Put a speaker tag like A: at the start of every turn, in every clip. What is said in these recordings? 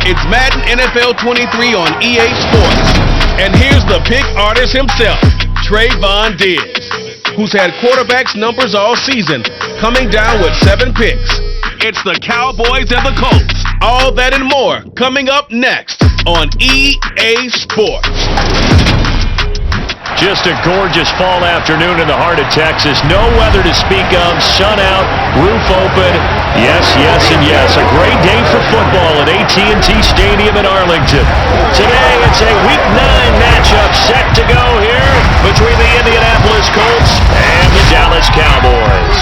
A: It's Madden NFL 23 on EA Sports. And here's the pick artist himself, Trayvon Diggs, who's had quarterbacks numbers all season, coming down with 7 picks. It's the Cowboys and the Colts. All that and more coming up next on EA Sports.
B: Just a gorgeous fall afternoon in the heart of Texas. No weather to speak of. Sun out, roof open. Yes, yes, and yes. A great day for football at AT&T Stadium in Arlington. Today, it's a Week 9 matchup set to go here between the Indianapolis Colts and the Dallas Cowboys.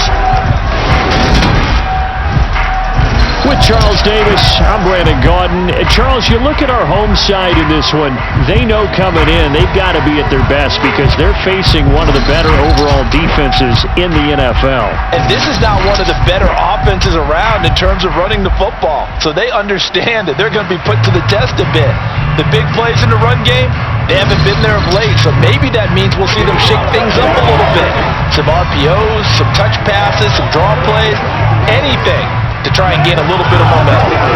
B: With Charles Davis, I'm Brandon Gaudin. Charles, you look at our home side in this one. They know coming in, they've got to be at their best because they're facing one of the better overall defenses in the NFL.
C: And this is not one of the better offenses around in terms of running the football. So they understand that they're going to be put to the test a bit. The big plays in the run game, they haven't been there of late. So maybe that means we'll see them shake things up a little bit. Some RPOs, some touch passes, some draw plays, anything to try and gain a little bit of momentum.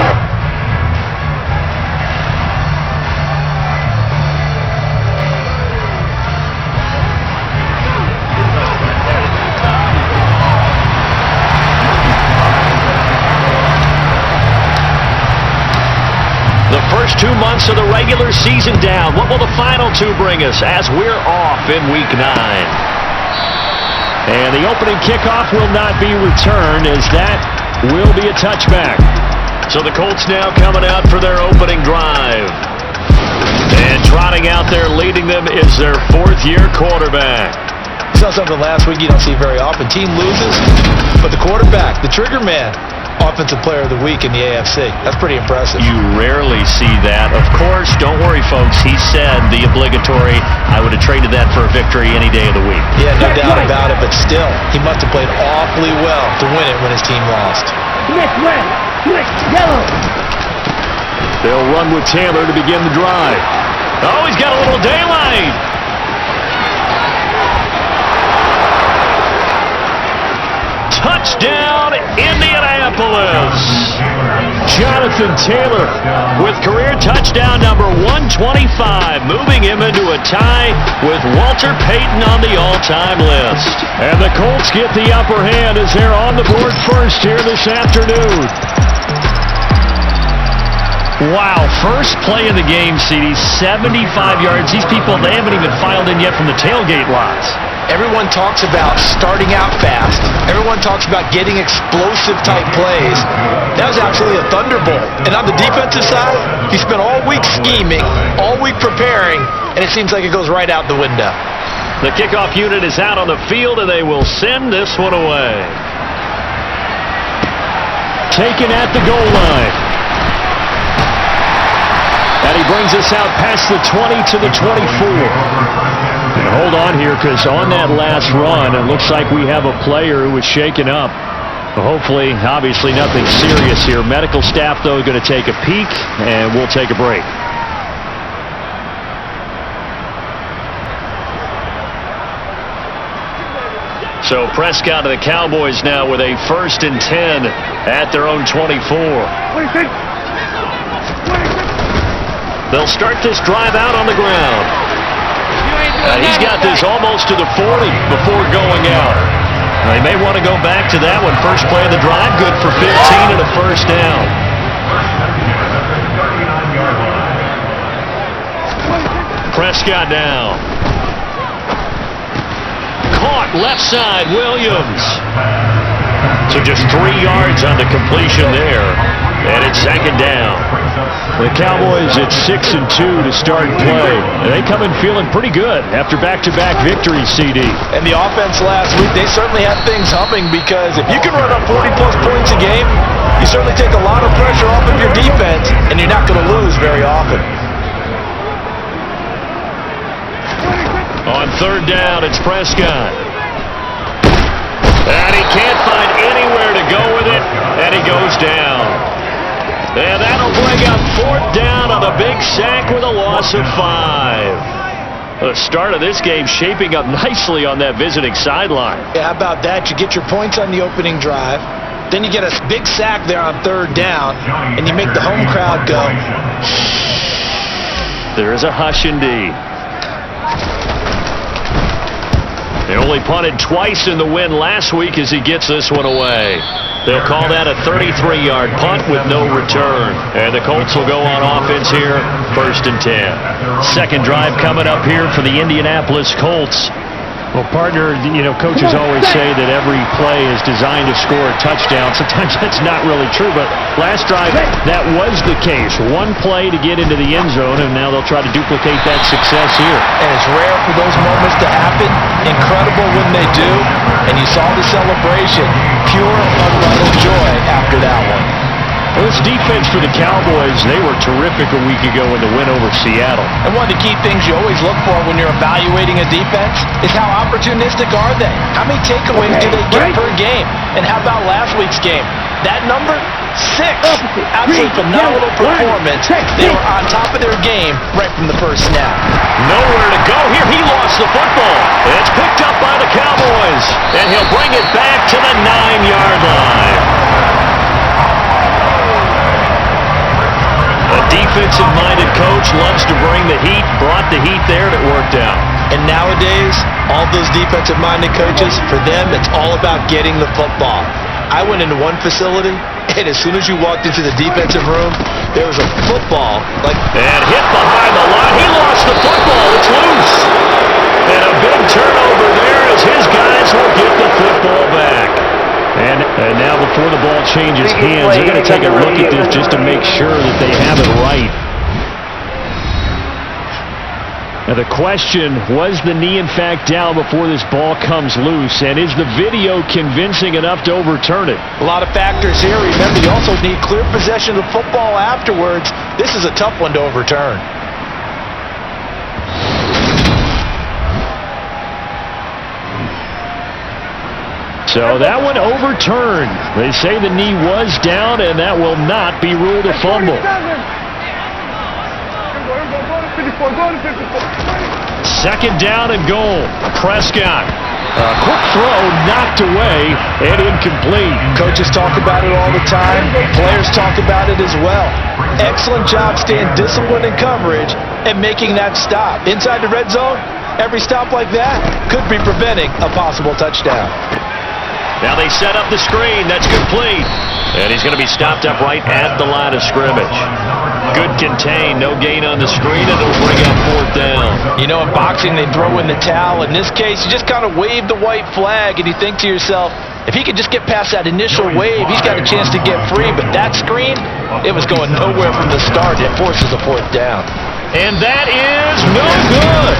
B: The first 2 months of the regular season down. What will the final 2 bring us as we're off in Week 9? And the opening kickoff will not be returned as that will be a touchback. So the Colts now coming out for their opening drive. And trotting out there leading them is their 4th-year quarterback.
C: Saw something last week you don't see very often. Team loses, but the quarterback, the trigger man, Offensive Player of the Week in the AFC. That's pretty impressive.
B: You rarely see that. Of course, don't worry, folks. He said the obligatory, I would have traded that for a victory any day of the week.
C: Yeah, no doubt about it, but still, he must have played awfully well to win it when his team lost.
D: Next red, next yellow.
B: They'll run with Taylor to begin the drive. Oh, he's got a little daylight. Touchdown, Indianapolis. Jonathan Taylor with career touchdown number 125, moving him into a tie with Walter Payton on the all-time list. And the Colts get the upper hand as they're on the board first here this afternoon. Wow, first play of the game, CD, 75 yards. These people, they haven't even filed in yet from the tailgate lots.
C: Everyone talks about starting out fast. Everyone talks about getting explosive type plays. That was absolutely a thunderbolt. And on the defensive side, he spent all week scheming, all week preparing, and it seems like it goes right out the window.
B: The kickoff unit is out on the field, and they will send this one away. Taken at the goal line. And he brings us out past the 20 to the 24. And hold on here, because on that last run, it looks like we have a player who was shaken up. Hopefully, obviously nothing serious here. Medical staff, though, going to take a peek, and we'll take a break. So Prescott and the Cowboys now with a 1st and 10 at their own 24. They'll start this drive out on the ground. He's got this almost to the 40 before going out. They may want to go back to that one. First play of the drive, good for 15 and a first down. Prescott down. Caught left side, Williams. So just 3 yards on the completion there. And it's 2nd down. The Cowboys at 6 and 2 to start play. They come in feeling pretty good after back-to-back victories, CD.
C: And the offense last week, they certainly had things humming because if you can run up 40-plus points a game, you certainly take a lot of pressure off of your defense, and you're not going to lose very often.
B: On 3rd down, it's Prescott. And he can't find anywhere to go with it, and he goes down. And that'll bring up 4th down on a big sack with a loss of 5. The start of this game shaping up nicely on that visiting sideline.
C: Yeah, how about that? You get your points on the opening drive. Then you get a big sack there on 3rd down, and you make the home crowd go.
B: There is a hush indeed. They only punted twice in the win last week as he gets this one away. They'll call that a 33-yard punt with no return. And the Colts will go on offense here, 1st and 10. Second drive coming up here for the Indianapolis Colts.
E: Well, partner, coaches always say that every play is designed to score a touchdown. Sometimes that's not really true, but last drive, that was the case. One play to get into the end zone, and now they'll try to duplicate that success here.
C: And it's rare for those moments to happen. Incredible when they do. And you saw the celebration. Pure, unbridled joy after that one.
B: Well, this defense for the Cowboys, they were terrific a week ago in the win over Seattle.
C: And one of the key things you always look for when you're evaluating a defense is how opportunistic are they? How many takeaways do they get per game? And how about last week's game? That number? 6. Absolutely phenomenal performance. They were on top of their game right from the first snap.
B: Nowhere to go here. He lost the football. It's picked up by the Cowboys. And he'll bring it back to the 9-yard line. A defensive-minded coach loves to bring the heat, brought the heat there, and it worked out.
C: And nowadays, all those defensive-minded coaches, for them, it's all about getting the football. I went into one facility, and as soon as you walked into the defensive room, there was a football.
B: And hit behind the line. He lost the football. It's loose. And a big turnover there as his guys will get the football back. And now before the ball changes hands, they're going to take a look at this just to make sure that they have it right. Now the question, was the knee in fact down before this ball comes loose? And is the video convincing enough to overturn it?
C: A lot of factors here. Remember, you also need clear possession of the football afterwards. This is a tough one to overturn.
B: So that one overturned. They say the knee was down, and that will not be ruled a fumble. Second down and goal. Prescott. A quick throw knocked away and incomplete.
C: Coaches talk about it all the time. Players talk about it as well. Excellent job staying disciplined in coverage and making that stop. Inside the red zone, every stop like that could be preventing a possible touchdown.
B: Now they set up the screen. That's complete. And he's going to be stopped up right at the line of scrimmage. Good contain. No gain on the screen, and it'll bring up 4th down.
C: You know, in boxing, they throw in the towel. In this case, you just kind of wave the white flag, and you think to yourself, if he could just get past that initial wave, he's got a chance to get free. But that screen, it was going nowhere from the start. It forces a 4th down.
B: And that is no good.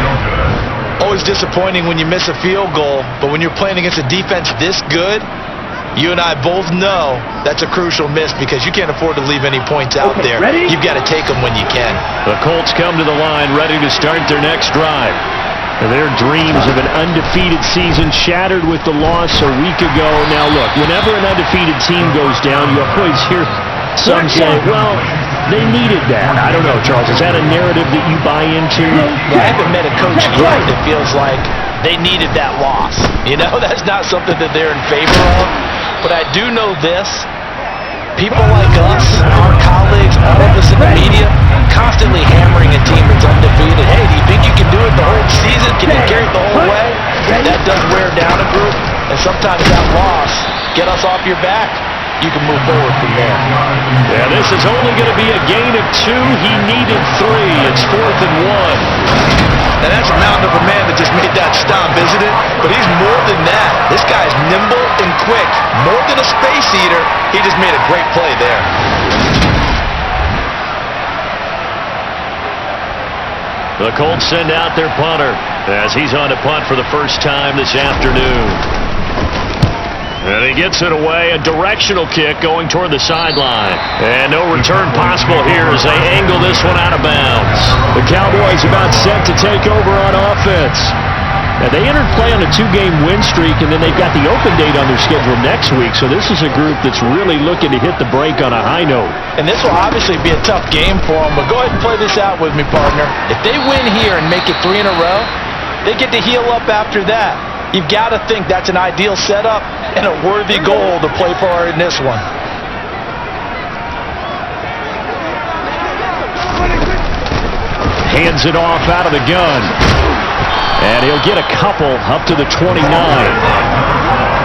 C: Always disappointing when you miss a field goal, but when you're playing against a defense this good, you and I both know that's a crucial miss because you can't afford to leave any points out there.
D: Ready?
C: You've got to take them when you can.
B: The Colts come to the line ready to start their next drive. Their dreams of an undefeated season shattered with the loss a week ago. Now look, whenever an undefeated team goes down, you always hear some say, well, they needed that. I don't know, Charles. Is that a narrative that you buy into?
C: I haven't met a coach yet that feels like they needed that loss. You know, that's not something that they're in favor of. But I do know this. People like us, our colleagues, all of us in the media, constantly hammering a team that's undefeated. Hey, do you think you can do it the whole season? Can you carry it the whole way? That does wear down a group. And sometimes that loss, get us off your back. You can move forward from there.
B: Yeah, this is only going to be a gain of 2. He needed 3. It's 4th and 1.
C: Now that's a mountain of a man that just made that stop, isn't it? But he's more than that. This guy's nimble and quick. More than a space eater. He just made a great play there.
B: The Colts send out their punter as he's on to punt for the first time this afternoon. And he gets it away, a directional kick going toward the sideline. And no return possible here as they angle this one out of bounds. The Cowboys about set to take over on offense. Now they entered play on a 2-game win streak, and then they've got the open date on their schedule next week. So this is a group that's really looking to hit the break on a high note.
C: And this will obviously be a tough game for them, but go ahead and play this out with me, partner. If they win here and make it 3 in a row, they get to heal up after that. You've got to think that's an ideal setup and a worthy goal to play for in this one.
B: Hands it off out of the gun. And he'll get a couple up to the 29.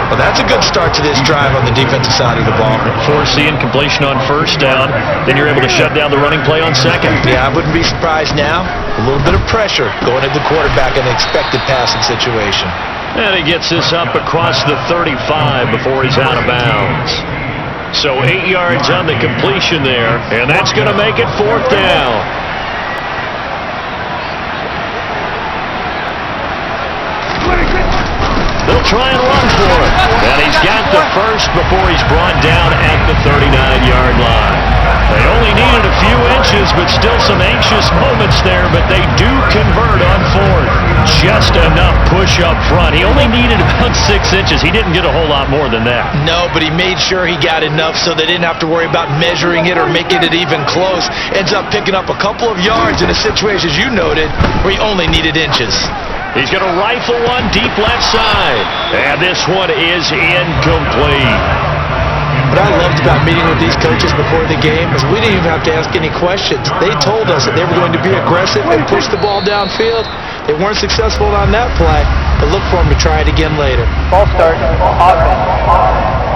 C: Well, that's a good start to this drive on the defensive side of the ball.
B: Forcing completion on first down. Then you're able to shut down the running play on second.
C: Yeah, I wouldn't be surprised now. A little bit of pressure going at the quarterback in an expected passing situation.
B: And he gets this up across the 35 before he's out of bounds. So 8 yards on the completion there, and that's going to make it fourth down. They'll try and run for it. And he's got the first before he's brought down at the 39-yard line. They only needed a few inches, but still some anxious moments there, but they do convert on fourth. Just enough push up front. He only needed about 6 inches. He didn't get a whole lot more than that.
C: No, but he made sure he got enough so they didn't have to worry about measuring it or making it even close. Ends up picking up a couple of yards in a situation, as you noted, where he only needed inches.
B: He's going to rifle one deep left side. And this one is incomplete.
C: What I loved about meeting with these coaches before the game is we didn't even have to ask any questions. They told us that they were going to be aggressive and push the ball downfield. They weren't successful on that play, but look for them to try it again later.
D: Ball start. Offense.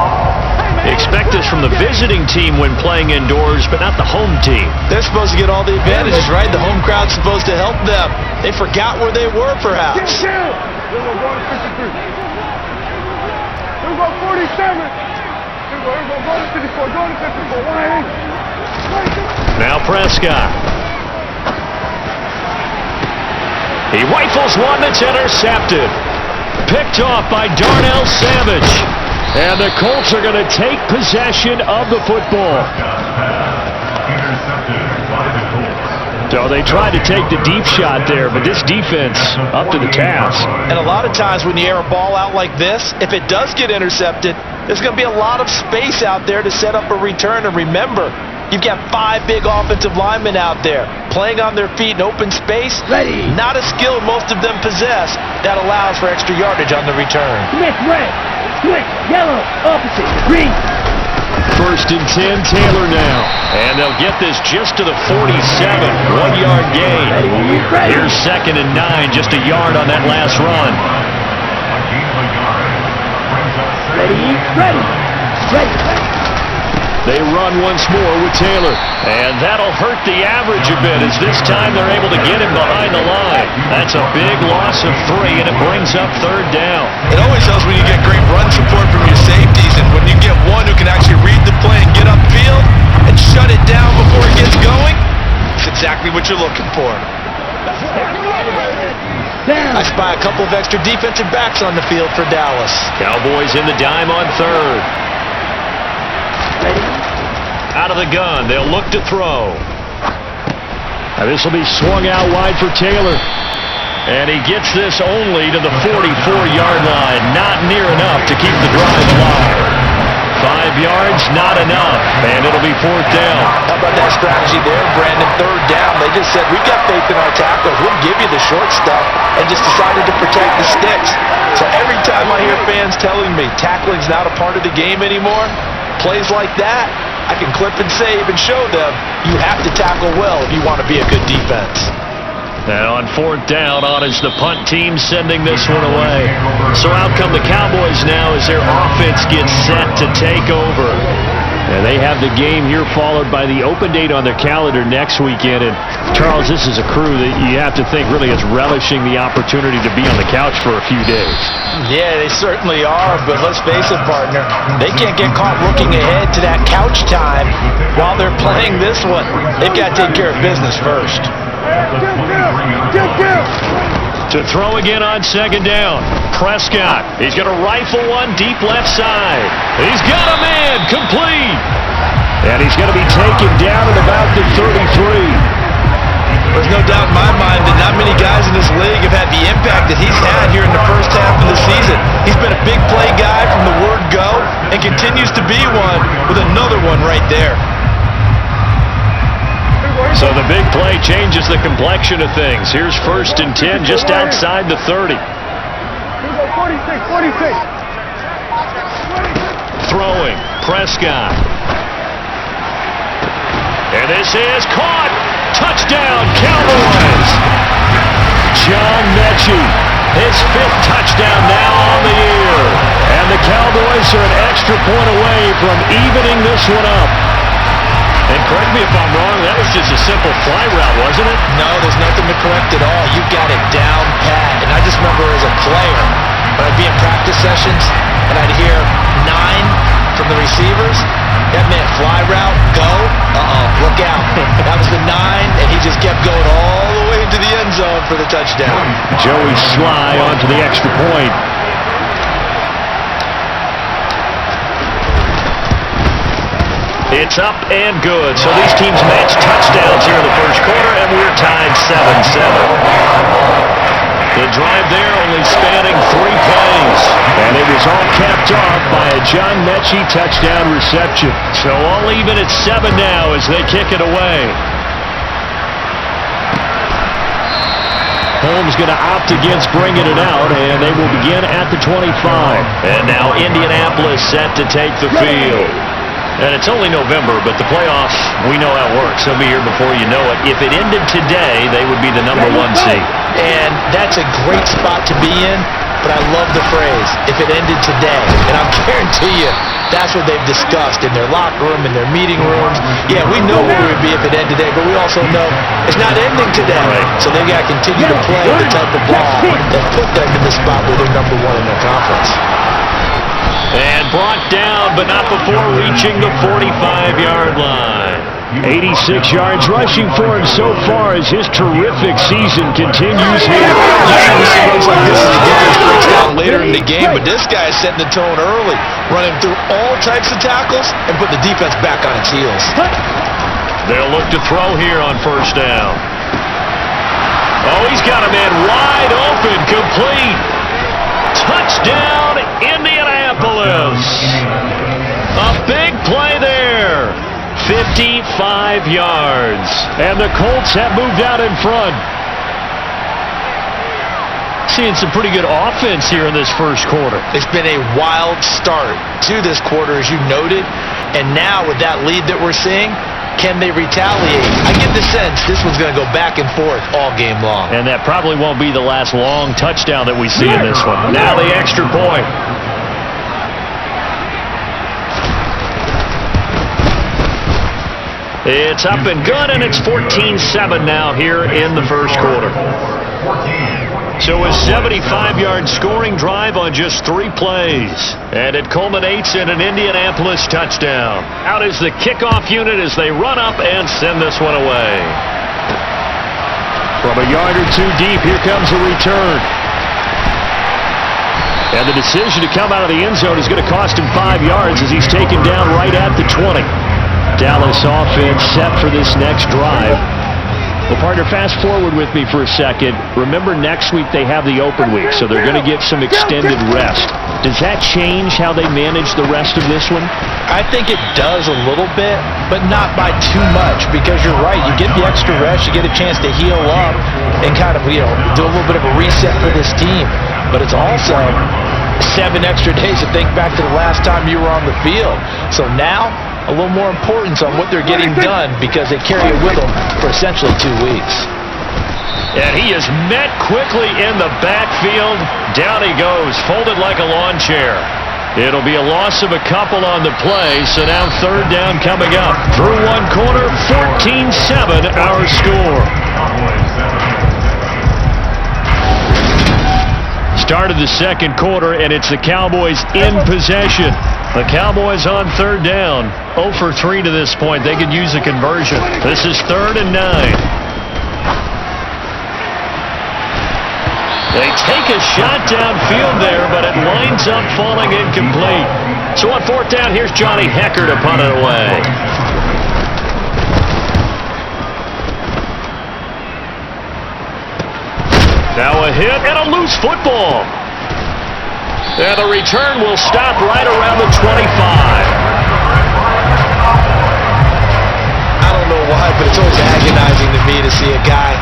B: Expect this from the visiting team when playing indoors, but not the home team.
C: They're supposed to get all the advantages, right? The home crowd's supposed to help them. They forgot where they were, perhaps.
D: Here we go, going to 53. Here we go, 47. Here we go, going to 54. Going to 54. 180.
B: Now Prescott. He rifles one that's intercepted. Picked off by Darnell Savage. And the Colts are going to take possession of the football. So they tried to take the deep shot there, but this defense up to the task.
C: And a lot of times when you air a ball out like this, if it does get intercepted, there's going to be a lot of space out there to set up a return. And remember, you've got 5 big offensive linemen out there playing on their feet in open space.
D: Ready.
C: Not a skill most of them possess that allows for extra yardage on the return.
D: Switch red. Switch yellow. Opposite. Green.
B: First and 10, Taylor now. And they'll get this just to the 47. 1-yard gain. Here's second and 9, just a yard on that last run.
D: Ready. Ready. Ready.
B: They run once more with Taylor. And that'll hurt the average a bit, as this time they're able to get him behind the line. That's a big loss of 3, and it brings up third down.
C: It always helps when you get great run support from your safeties, and when you get one who can actually read the play and get upfield and shut it down before it gets going, it's exactly what you're looking for. I spy a couple of extra defensive backs on the field for Dallas.
B: Cowboys in the dime on third. Out of the gun, they'll look to throw. Now this will be swung out wide for Taylor. And he gets this only to the 44-yard line. Not near enough to keep the drive alive. 5 yards, not enough. And it'll be fourth down.
C: How about that strategy there, Brandon? Third down. They just said, we've got faith in our tackles. We'll give you the short stuff, and just decided to protect the sticks. So every time I hear fans telling me tackling's not a part of the game anymore, plays like that, I can clip and save and show them you have to tackle well if you want to be a good defense.
B: And on fourth down, on is the punt team sending this one away. So out come the Cowboys now as their offense gets set to take over. And they have the game here followed by the open date on their calendar next weekend. And Charles, this is a crew that you have to think really is relishing the opportunity to be on the couch for a few days.
C: Yeah, they certainly are, but let's face it, partner, they can't get caught looking ahead to that couch time while they're playing this one. They've got to take care of business first.
B: To throw again on second down. Prescott, he's going to rifle one deep left side. He's got a man, complete. And he's going to be taken down at about the 33.
C: There's no doubt in my mind that not many guys in this league have had the impact that he's had here in the first half of the season. He's been a big play guy from the word go and continues to be one with another one right there.
B: So the big play changes the complexion of things. Here's first and 10 just outside the 30.
D: 46.
B: throwing. Prescott. And this is caught. Touchdown, Cowboys. John Mechie, his 5th touchdown now on the year. And the Cowboys are an extra point away from evening this one up. And correct me if I'm wrong, that was just a simple fly route, wasn't it?
C: No, there's nothing to correct at all. You got it down pat. And I just remember as a player, when I'd be in practice sessions, and I'd hear 9 from the receivers, that meant fly route, go, look out. That was the 9, and he just kept going all the way into the end zone for the touchdown.
B: Joey Sly onto the extra point. It's up and good. So these teams match touchdowns here in the first quarter, and we're tied 7-7. The drive there only spanning 3 plays. And it was all capped off by a John Mechie touchdown reception. So all even at 7 now as they kick it away. Holmes going to opt against bringing it out, and they will begin at the 25. And now Indianapolis set to take the field. And it's only November, but the playoffs, we know how it works. They'll be here before you know it. If it ended today, they would be the number 1 seed.
C: And that's a great spot to be in, but I love the phrase, if it ended today. And I'll guarantee you, that's what they've discussed in their locker room, in their meeting rooms. Yeah, we know where we would be if it ended today, but we also know it's not ending today. Right. So they've got to continue to play the type of ball that put them in the spot where they're number 1 in their conference.
B: And brought down, but not before reaching the 45-yard line. 86 yards rushing for him so far as his terrific season continues here.
C: It looks like this is a guy who breaks down later in the game, but this guy is setting the tone early, running through all types of tackles and put the defense back on its heels.
B: They'll look to throw here on first down. Oh, he's got a man wide open, complete. Touchdown, Indianapolis. A big play there. 55 yards. And the Colts have moved out in front. Seeing some pretty good offense here in this first quarter.
C: It's been a wild start to this quarter, as you noted. And now with that lead that we're seeing, can they retaliate? I get the sense this one's going to go back and forth all game long.
B: And that probably won't be the last long touchdown that we see in this one. Now the extra point. It's up and good, and it's 14-7 now here in the first quarter. So a 75-yard scoring drive on just 3 plays. And it culminates in an Indianapolis touchdown. Out is the kickoff unit as they run up and send this one away. From a yard or 2 deep, here comes a return. And the decision to come out of the end zone is going to cost him 5 yards as he's taken down right at the 20. Dallas offense set for this next drive. Well, partner, fast forward with me for a second. Remember, next week they have the open week, so they're going to get some extended rest. Does that change how they manage the rest of this one?
C: I think it does a little bit, but not by too much, because you're right. You get the extra rest, you get a chance to heal up and kind of, do a little bit of a reset for this team. But it's also 7 extra days to think back to the last time you were on the field. So now, a little more importance on what they're getting done because they carry it with them for essentially 2 weeks.
B: And he is met quickly in the backfield. Down he goes, folded like a lawn chair. It'll be a loss of a couple on the play, so now third down coming up. Through 1 quarter, 14-7 our score. Start of the second quarter, and it's the Cowboys in possession. The Cowboys on third down. 0 for 3 to this point. They could use a conversion. This is 3rd and 9. They take a shot downfield there, but it lines up falling incomplete. So on 4th down, here's Johnny Hecker to punt it away. Now a hit and a loose football. And the return will stop right around the 25.
C: I don't know why, but it's always agonizing to me to see a guy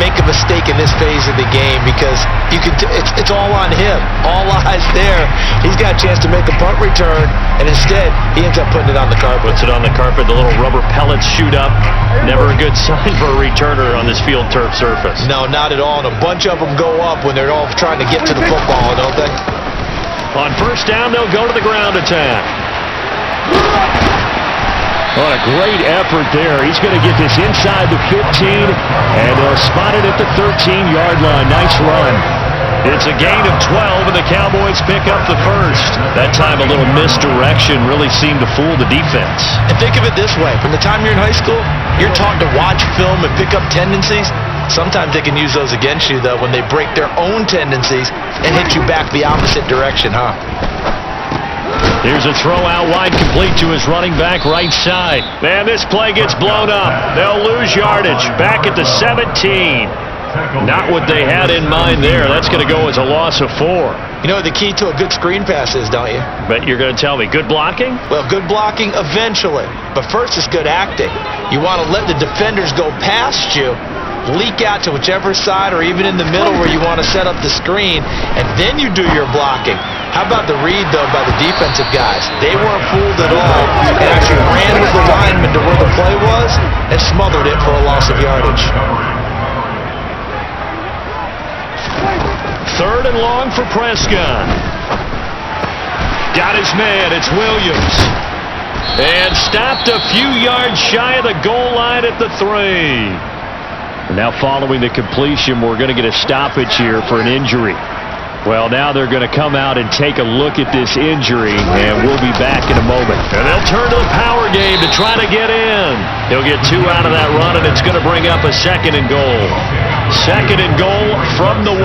C: make a mistake in this phase of the game because it's all on him. All eyes there. He's got a chance to make a punt return, and instead he ends up putting it on the carpet.
B: Puts it on the carpet. The little rubber pellets shoot up. Never a good sign for a returner on this field turf surface.
C: No, not at all. And a bunch of them go up when they're all trying to get to the football, don't they?
B: On first down, they'll go to the ground attack. What a great effort there. He's going to get this inside the 15, and they'll spot it at the 13-yard line. Nice run. It's a gain of 12, and the Cowboys pick up the first. That time a little misdirection really seemed to fool the defense.
C: And think of it this way. From the time you're in high school, you're taught to watch film and pick up tendencies. Sometimes they can use those against you, though, when they break their own tendencies and hit you back the opposite direction, huh?
B: Here's a throw out wide, complete to his running back right side. Man, this play gets blown up. They'll lose yardage. Back at the 17. Not what they had in mind there. That's going to go as a loss of 4.
C: You know what the key to a good screen pass is, don't you?
B: But you're going to tell me, good blocking?
C: Well, good blocking eventually. But first it's good acting. You want to let the defenders go past you, leak out to whichever side or even in the middle where you want to set up the screen, and then you do your blocking. How about the read, though, by the defensive guys? They weren't fooled at all and actually ran with the lineman to where the play was and smothered it for a loss of yardage.
B: 3rd and long for Prescott. Got his man. It's Williams. And stopped a few yards shy of the goal line at the 3. Now following the completion, we're going to get a stoppage here for an injury. Well, now they're going to come out and take a look at this injury, and we'll be back in a moment. And they'll turn to the power game to try to get in. He'll get 2 out of that run, and it's going to bring up a 2nd and goal. 2nd and goal from the 1.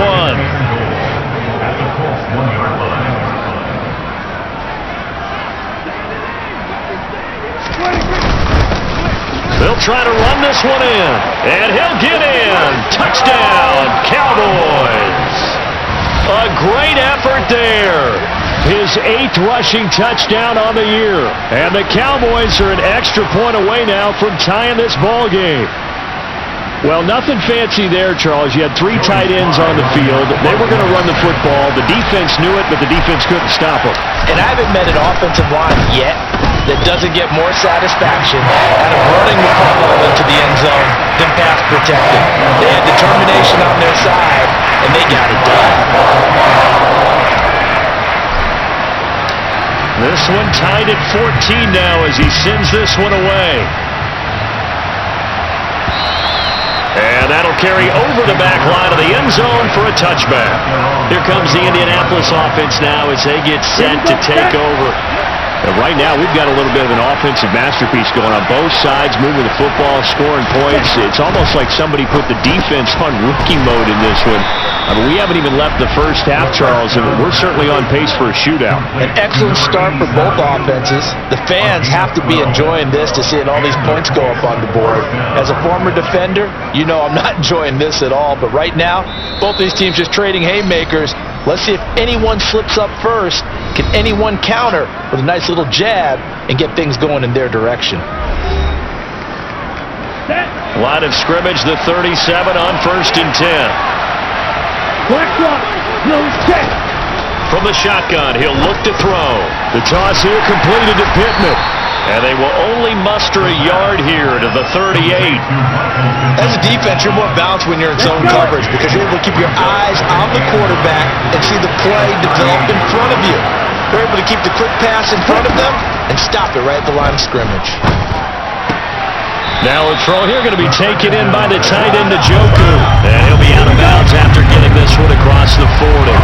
B: They'll try to run this one in, and he'll get in. Touchdown, Cowboys. A great effort there. His 8th rushing touchdown on the year. And the Cowboys are an extra point away now from tying this ball game. Well, nothing fancy there, Charles. You had 3 tight ends on the field. They were going to run the football. The defense knew it, but the defense couldn't stop them.
C: And I haven't met an offensive line yet that doesn't get more satisfaction out of running the football into the end zone than pass protecting. They had determination on their side, and they got it done.
B: This one tied at 14 now as he sends this one away. And that'll carry over the back line of the end zone for a touchback. Here comes the Indianapolis offense now as they get set to take over. And right now, we've got a little bit of an offensive masterpiece going on both sides, moving the football, scoring points. It's almost like somebody put the defense on rookie mode in this one. I mean, we haven't even left the first half, Charles, and we're certainly on pace for a shootout.
C: An excellent start for both offenses. The fans have to be enjoying this to seeing all these points go up on the board. As a former defender, you know I'm not enjoying this at all, but right now, both these teams just trading haymakers. Let's see if anyone slips up first. Can anyone counter with a nice little jab and get things going in their direction?
B: Line of scrimmage, the 37 on 1st and 10. From the shotgun, he'll look to throw. The toss here completed to Pittman. And they will only muster a yard here to the 38.
C: As a defense, you're more balanced when you're in zone coverage because you're able to keep your eyes on the quarterback and see the play develop in front of you. You're able to keep the quick pass in front of them and stop it right at the line of scrimmage.
B: Now a throw here going to be taken in by the tight end, Njoku. And he'll be out of bounds after getting this one across the 40.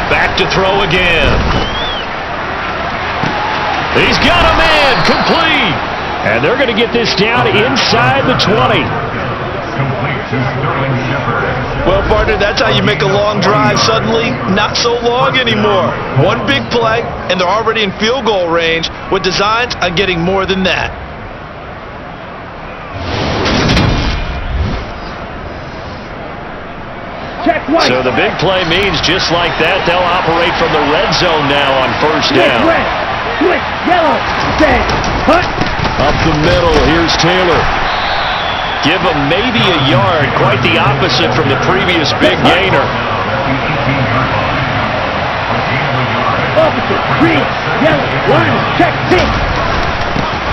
B: Back to throw again. He's got a man, complete. And they're going to get this down inside the 20.
C: Well, partner, that's how you make a long drive suddenly not so long anymore. One big play, and they're already in field goal range with designs on getting more than that.
B: So the big play means just like that, they'll operate from the red zone now on 1st down.
D: Red, switch, yellow, stand, hut.
B: Up the middle, here's Taylor. Give him maybe a yard, quite the opposite from the previous big gainer.
F: Officer, green, yellow, line, check, pink.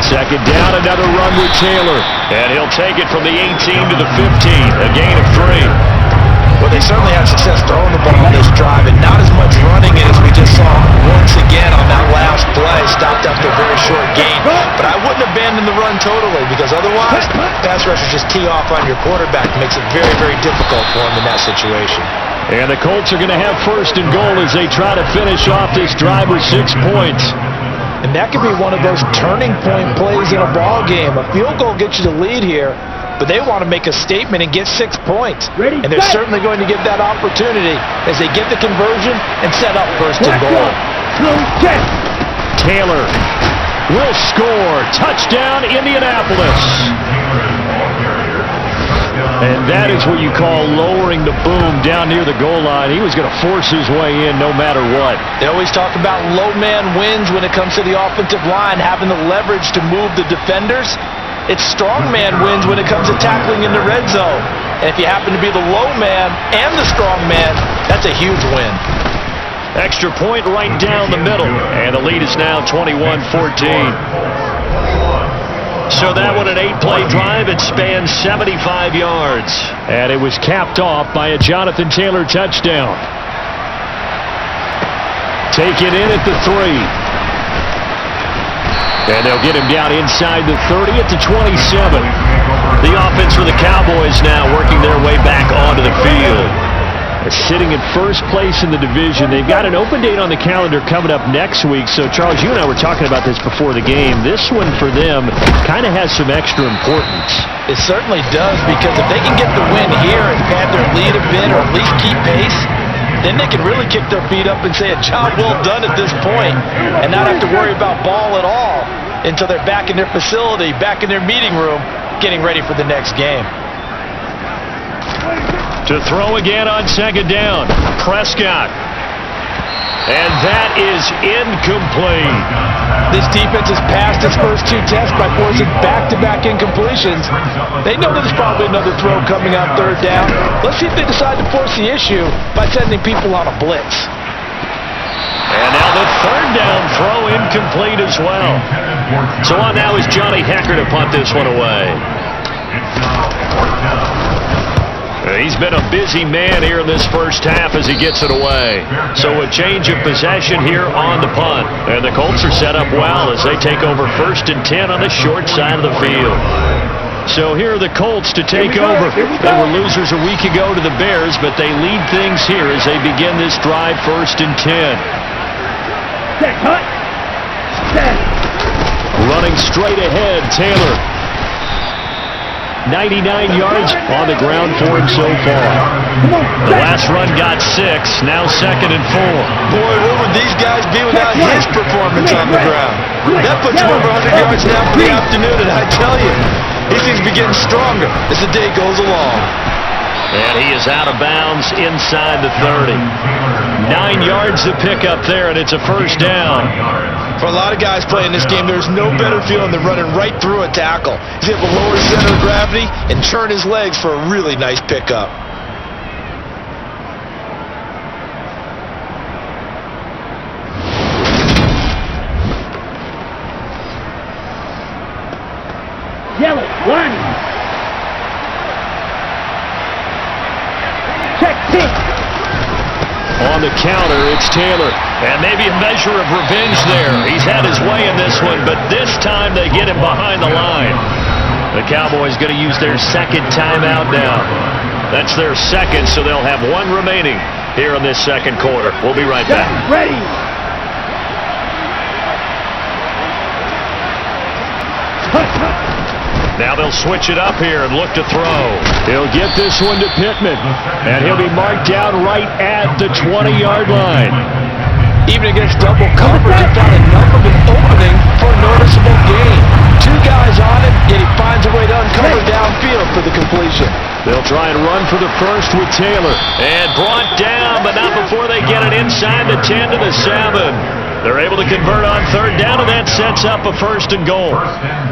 B: Second down, another run with Taylor. And he'll take it from the 18 to the 15, a gain of 3.
C: Well, they certainly had success throwing the ball on this drive, and not as much running it as we just saw once again on that last play. Stopped after a very short gain. But I wouldn't abandon the run totally, because otherwise, pass rushers just tee off on your quarterback. Makes it very, very difficult for him in that situation.
B: And the Colts are going to have first and goal as they try to finish off this drive with 6 points.
C: And that could be one of those turning point plays in a ball game. A field goal gets you the lead here, but they want to make a statement and get 6 points. And they're certainly going to get that opportunity as they get the conversion and set up first and goal.
B: Taylor will score. Touchdown, Indianapolis. And that is what you call lowering the boom down near the goal line. He was going to force his way in no matter what.
C: They always talk about low man wins when it comes to the offensive line, having the leverage to move the defenders. It's strong man wins when it comes to tackling in the red zone. And if you happen to be the low man and the strong man, that's a huge win.
B: Extra point right down the middle. And the lead is now 21-14. So that one an 8-play drive. It spans 75 yards. And it was capped off by a Jonathan Taylor touchdown. Take it in at the 3. And they'll get him down inside the 30 at the 27. The offense for the Cowboys now working their way back onto the field. They're sitting in first place in the division. They've got an open date on the calendar coming up next week. So, Charles, you and I were talking about this before the game. This one for them kind of has some extra importance.
C: It certainly does, because if they can get the win here and pad their lead a bit or at least keep pace, then they can really kick their feet up and say a job well done at this point and not have to worry about ball at all until they're back in their facility, back in their meeting room, getting ready for the next game.
B: To throw again on second down, Prescott. And that is incomplete.
C: This defense has passed its first 2 tests by forcing back-to-back incompletions. They know there's probably another throw coming on third down. Let's see if they decide to force the issue by sending people on a blitz.
B: And now the third down throw incomplete as well. So on now is Johnny Hecker to punt this one away. He's been a busy man here in this first half as he gets it away. So a change of possession here on the punt. And the Colts are set up well as they take over 1st and 10 on the short side of the field. So here are the Colts to take over. They were losers a week ago to the Bears, but they lead things here as they begin this drive 1st and 10. Running straight ahead, Taylor. 99 yards on the ground for him so far. The last run got 6, now 2nd and 4.
C: Boy, what would these guys be without his performance on the ground? That puts him over 100 yards now for the afternoon, and I tell you, he seems to be getting stronger as the day goes along.
B: And he is out of bounds inside the 30. 9 yards to pick up there, and it's a first down.
C: For a lot of guys playing this game, there's no better feeling than running right through a tackle. He's able to lower his center of gravity and turn his legs for a really nice pickup.
F: Yellow, one. Check, pink.
B: On the counter, it's Taylor. And maybe a measure of revenge there. He's had his way in this one, but this time they get him behind the line. The Cowboys going to use their 2nd timeout now. That's their 2nd, so they'll have 1 remaining here in this 2nd quarter. We'll be right back.
F: Ready.
B: Now they'll switch it up here and look to throw. He'll get this one to Pittman, and he'll be marked down right at the 20-yard line.
C: Even against double coverage, he found enough of an opening for a noticeable gain. 2 guys on him, yet he finds a way to uncover downfield for the completion.
B: They'll try and run for the first with Taylor. And brought down, but not before they get it inside the 10 to the 7. They're able to convert on third down, and that sets up a 1st and goal.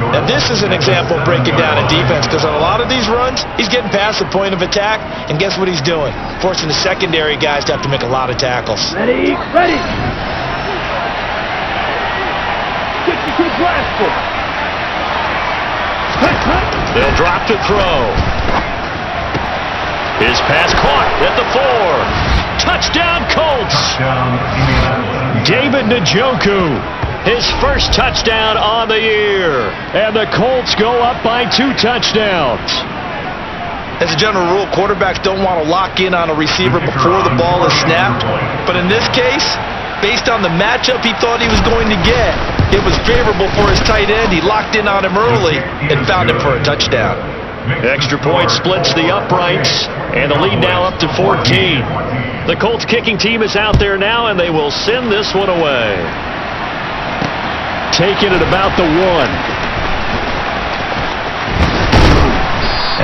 C: Now, this is an example of breaking down in defense, because on a lot of these runs, he's getting past the point of attack, and guess what he's doing? Forcing the secondary guys to have to make a lot of tackles.
F: Ready, ready. 62 blast.
B: They'll drop to throw. His pass caught at the 4. Touchdown, Colts. David Njoku, his first touchdown on the year. And the Colts go up by 2 touchdowns.
C: As a general rule, quarterbacks don't want to lock in on a receiver before the ball is snapped. But in this case, based on the matchup he thought he was going to get, it was favorable for his tight end. He locked in on him early and found him for a touchdown.
B: Extra point splits the uprights, and the lead now up to 14. The Colts kicking team is out there now, and they will send this one away. Taking it about the 1.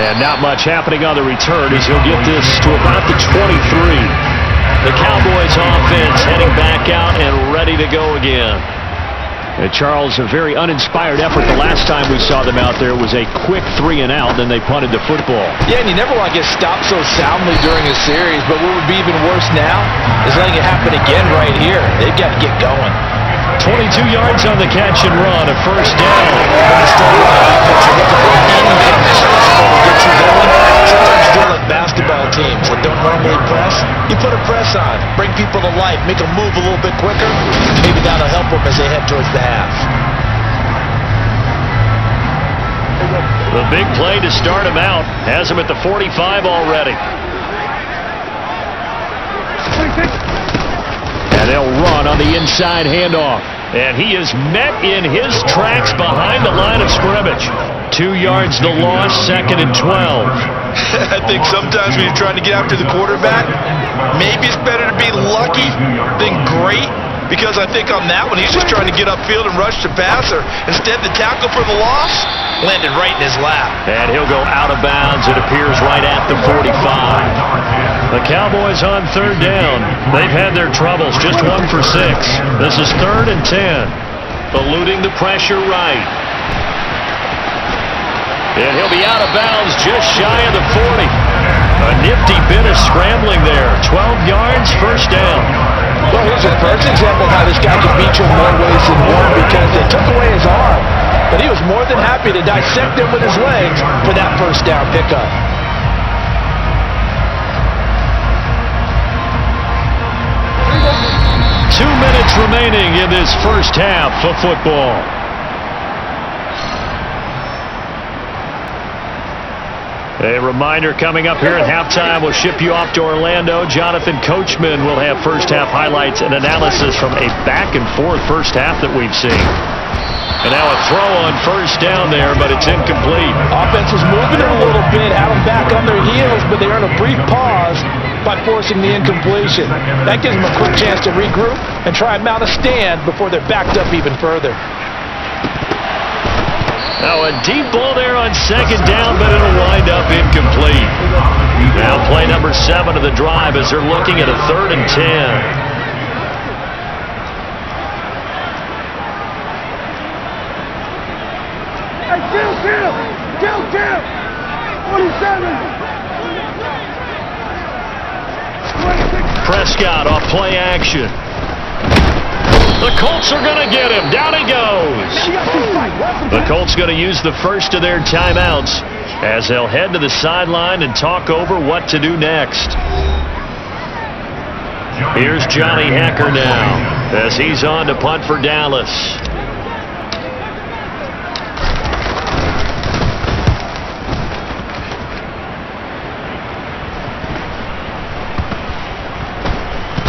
B: And not much happening on the return as he'll get this to about the 23. The Cowboys offense heading back out and ready to go again. And Charles, a very uninspired effort. The last time we saw them out there was a quick 3 and out, then they punted the football.
C: Yeah, and you never want to get stopped so soundly during a series, but what would be even worse now is letting it happen again right here. They've got to get going.
B: 22 yards on the catch and run, a 1st down.
C: Sometimes feel like basketball teams that don't normally press. You put a press on, bring people to life, make them move a little bit quicker. Maybe that'll help them as they head towards the half.
B: The big play to start him out has him at the 45 already. And they'll run on the inside handoff. And he is met in his tracks behind the line of scrimmage. 2 yards the loss, 2nd and 12.
C: I think sometimes when you're trying to get after the quarterback, maybe it's better to be lucky than great. Because I think on that one, he's just trying to get upfield and rush the passer. Instead, the tackle for the loss landed right in his lap.
B: And he'll go out of bounds, it appears, right at the 45. The Cowboys on 3rd down. They've had their troubles, just 1 for 6. This is 3rd and 10. Eluding the pressure right. And he'll be out of bounds just shy of the 40. A nifty bit of scrambling there. 12 yards, 1st down.
C: Well, here's a perfect example of how this guy can beat you in more ways than one, because they took away his arm. But he was more than happy to dissect him with his legs for that 1st down pickup.
B: Two minutes remaining in this first half of football. A reminder coming up here at halftime, we'll ship you off to Orlando. Jonathan Coachman will have first half highlights and analysis from a back-and-forth first half that we've seen. And now a throw on 1st down there, but it's incomplete.
C: Offense was moving it a little bit, had them back on their heels, but they earned a brief pause by forcing the incompletion. That gives them a quick chance to regroup and try and mount a stand before they're backed up even further.
B: Now a deep ball there on 2nd down, but it'll wind up incomplete. Now play number 7 of the drive as they're looking at a 3rd and 10.
D: Hey, kill! 47!
B: Prescott off play action. The Colts are going to get him. Down he goes. The Colts going to use the first of their timeouts as they'll head to the sideline and talk over what to do next. Here's Johnny Hecker now as he's on to punt for Dallas.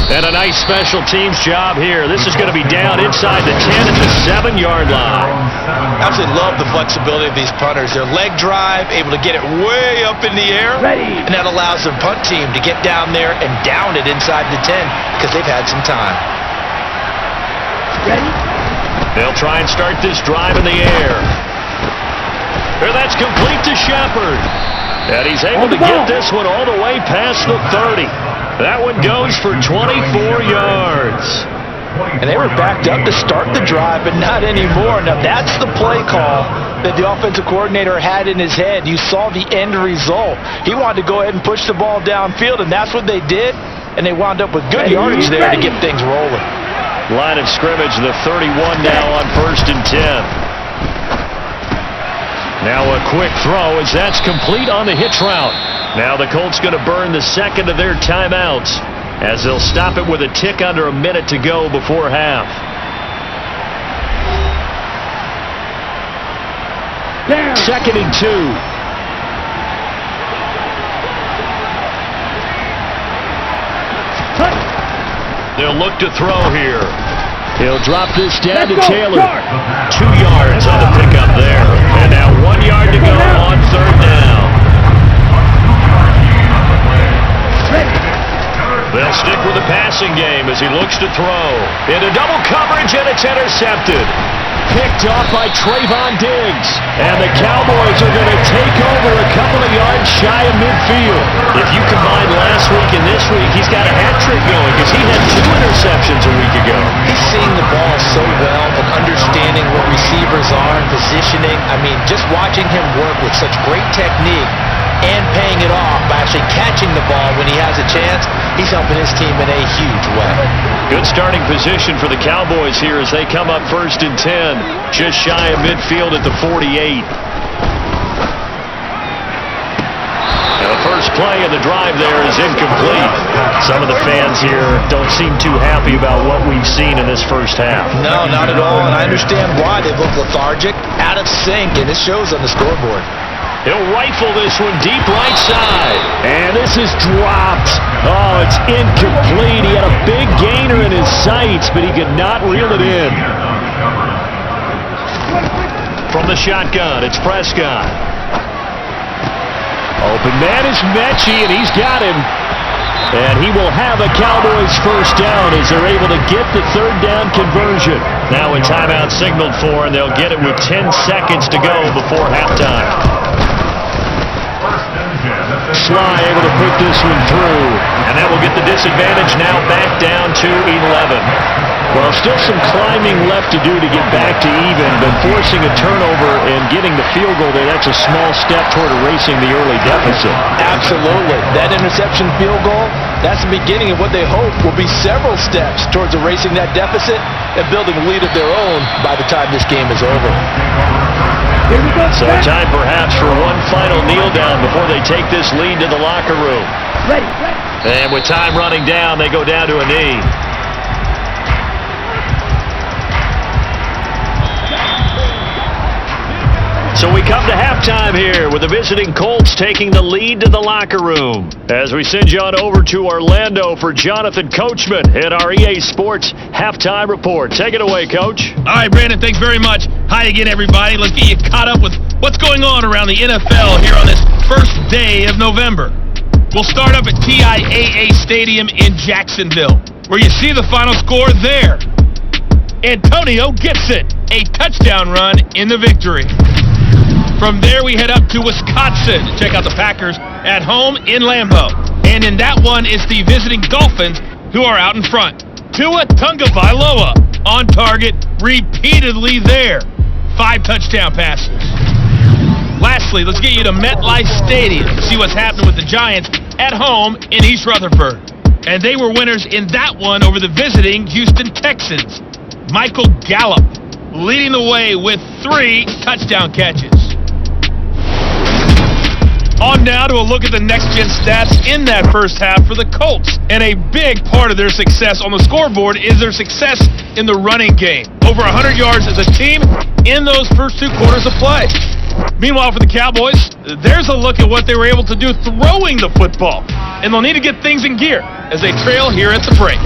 B: And a nice special teams job here. This is going to be down inside the 10 at the 7-yard line.
C: Absolutely love the flexibility of these punters. Their leg drive, able to get it way up in the air.
F: Ready.
C: And that allows the punt team to get down there and down it inside the 10 because they've had some time.
F: Ready.
B: They'll try and start this drive in the air. And that's complete to Shepard. And he's able to get this one all the way past the 30. That one goes for 24 yards.
C: And they were backed up to start the drive, but not anymore. Now, that's the play call that the offensive coordinator had in his head. You saw the end result. He wanted to go ahead and push the ball downfield, and that's what they did. And they wound up with good yardage there to get things rolling.
B: Line of scrimmage, the 31 now on 1st and 10. Now a quick throw as that's complete on the hitch route. Now the Colts going to burn the second of their timeouts as they'll stop it with a tick under a minute to go before half.
F: Down.
B: 2nd and 2. They'll look to throw here. He'll drop this down to Taylor. 2 yards on the pickup there. And now 1 yard to go on 3rd down. They'll stick with the passing game as he looks to throw. Into double coverage, and it's intercepted. Picked off by Trayvon Diggs. And the Cowboys are going to take over a couple of yards shy of midfield. If you combine last week and this week, he's got a hat trick going because he had 2 interceptions a week ago.
C: He's seeing the ball so well and understanding what receivers are and positioning. I mean, just watching him work with such great technique and paying it off by actually catching the ball when he has a chance, he's helping his team in a huge way.
B: Good starting position for the Cowboys here as they come up 1st and 10, just shy of midfield at the 48. Now the first play of the drive there is incomplete. Some of the fans here don't seem too happy about what we've seen in this first half.
C: No, not at all, and I understand why. They look lethargic, out of sync, and it shows on the scoreboard.
B: He'll rifle this one deep right side.
E: And this is dropped. Oh, it's incomplete. He had a big gainer in his sights, but he could not reel it in.
B: From the shotgun, it's Prescott.
E: Open man is Mechie, and he's got him. And he will have a Cowboys first down as they're able to get the 3rd down conversion.
B: Now a timeout signaled for, and they'll get it with 10 seconds to go before halftime.
E: Sly able to put this one through.
B: And that will get the disadvantage now back down to 11.
E: Well, still some climbing left to do to get back to even, but forcing a turnover and getting the field goal there, that's a small step toward erasing the early deficit.
C: Absolutely. That interception field goal, that's the beginning of what they hope will be several steps towards erasing that deficit and building a lead of their own by the time this game is over.
B: So time perhaps for one final kneel down before they take this lead to the locker room.
F: Ready.
B: And with time running down, they go down to a knee. So we come to halftime here with the visiting Colts taking the lead to the locker room. As we send you on over to Orlando for Jonathan Coachman in our EA Sports Halftime Report. Take it away, Coach.
A: All right, Brandon, thanks very much. Hi again, everybody. Let's get you caught up with what's going on around the NFL here on this first day of November. We'll start up at TIAA Stadium in Jacksonville, where you see the final score there. Antonio Gibson, a touchdown run in the victory. From there, we head up to Wisconsin to check out the Packers at home in Lambeau. And in that one, it's the visiting Dolphins who are out in front. Tua Tagovailoa on target repeatedly there. 5 touchdown passes. Lastly, let's get you to MetLife Stadium to see what's happening with the Giants at home in East Rutherford. And they were winners in that one over the visiting Houston Texans. Michael Gallup leading the way with 3 touchdown catches. On now to a look at the next-gen stats in that first half for the Colts. And a big part of their success on the scoreboard is their success in the running game. Over 100 yards as a team in those first 2 quarters of play. Meanwhile, for the Cowboys, there's a look at what they were able to do throwing the football. And they'll need to get things in gear as they trail here at the break.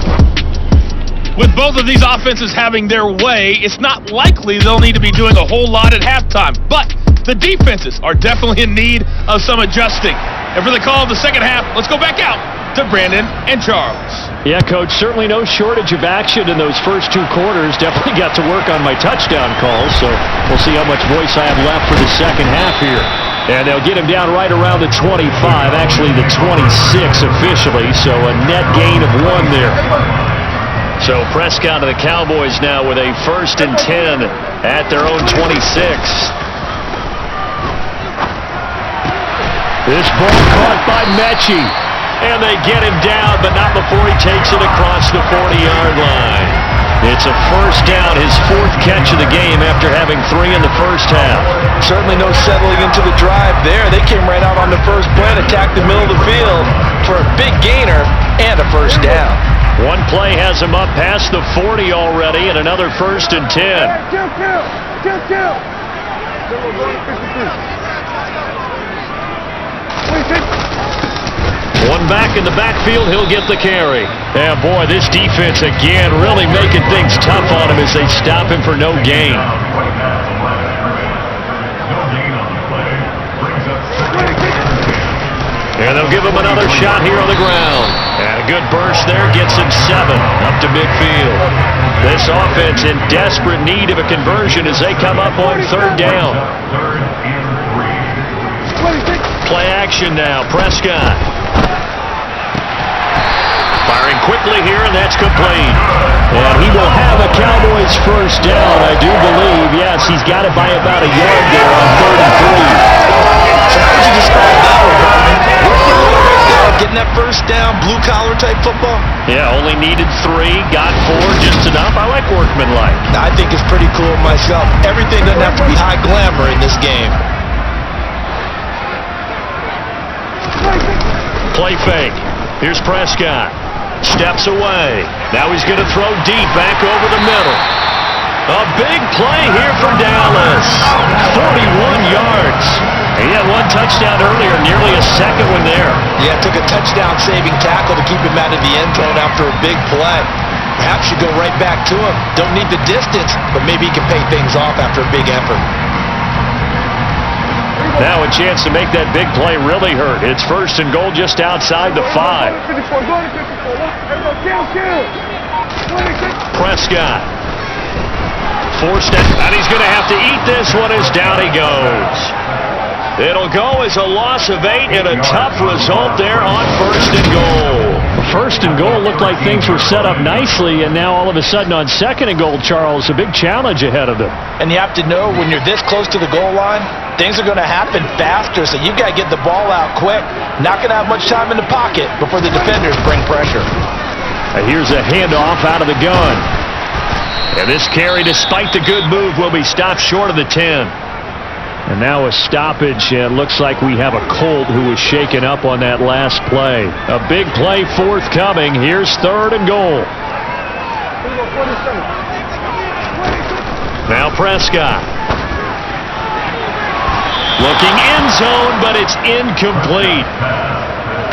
A: With both of these offenses having their way, it's not likely they'll need to be doing a whole lot at halftime. But the defenses are definitely in need of some adjusting. And for the call of the second half, let's go back out to Brandon and Charles.
E: Yeah, Coach, certainly no shortage of action in those first 2 quarters. Definitely got to work on my touchdown calls, so we'll see how much voice I have left for the second half here. And they'll get him down right around the 25, actually the 26 officially, so a net gain of 1 there.
B: So Prescott and the Cowboys now with a 1st and 10 at their own 26. This ball caught by Mechie. And they get him down, but not before he takes it across the 40-yard line. It's a 1st down, his 4th catch of the game after having 3 in the first half.
C: Certainly no settling into the drive there. They came right out on the first play and attacked the middle of the field for a big gainer and a 1st down.
B: One play has him up past the 40 already, and another 1st and 10.
D: Kill.
B: One back in the backfield, he'll get the carry. Yeah, boy, this defense again really making things tough on him as they stop him for no gain. And they'll give him another shot here on the ground. And a good burst there gets him 7 up to midfield. This offense in desperate need of a conversion as they come up on 3rd down. Play action now, Prescott. Firing quickly here, and that's complete. And he will have a Cowboys 1st down, I do believe. Yes, he's got it by about a yard there on 3rd and 3.
C: So how would you describe that one, Bobby? Working right there, getting that 1st down, blue-collar type football?
B: Yeah, only needed 3, got 4, just enough. I like workmanlike.
C: I think it's pretty cool myself. Everything doesn't have to be high glamour in this game.
B: Play fake. Here's Prescott. Steps away. Now he's going to throw deep back over the middle. A big play here for Dallas. 41 yards. He had 1 touchdown earlier, nearly a 2nd one there.
C: Yeah, took a touchdown-saving tackle to keep him out of the end zone after a big play. Perhaps you go right back to him. Don't need the distance, but maybe he can pay things off after a big effort.
B: Now a chance to make that big play really hurt. It's 1st and goal just outside the 5. Prescott. Forced it, and he's going to have to eat this one as down he goes. It'll go as a loss of 8 and a tough result there on 1st and goal.
E: 1st and goal looked like things were set up nicely, and now all of a sudden on 2nd and goal, Charles, a big challenge ahead of them.
C: And you have to know when you're this close to the goal line, things are going to happen faster, so you've got to get the ball out quick. Not going to have much time in the pocket before the defenders bring pressure.
B: And here's a handoff out of the gun. And this carry, despite the good move, will be stopped short of the 10.
E: And now a stoppage, and looks like we have a Colt who was shaken up on that last play.
B: A big play forthcoming. Here's 3rd and goal. Now Prescott. Looking end zone, but it's incomplete.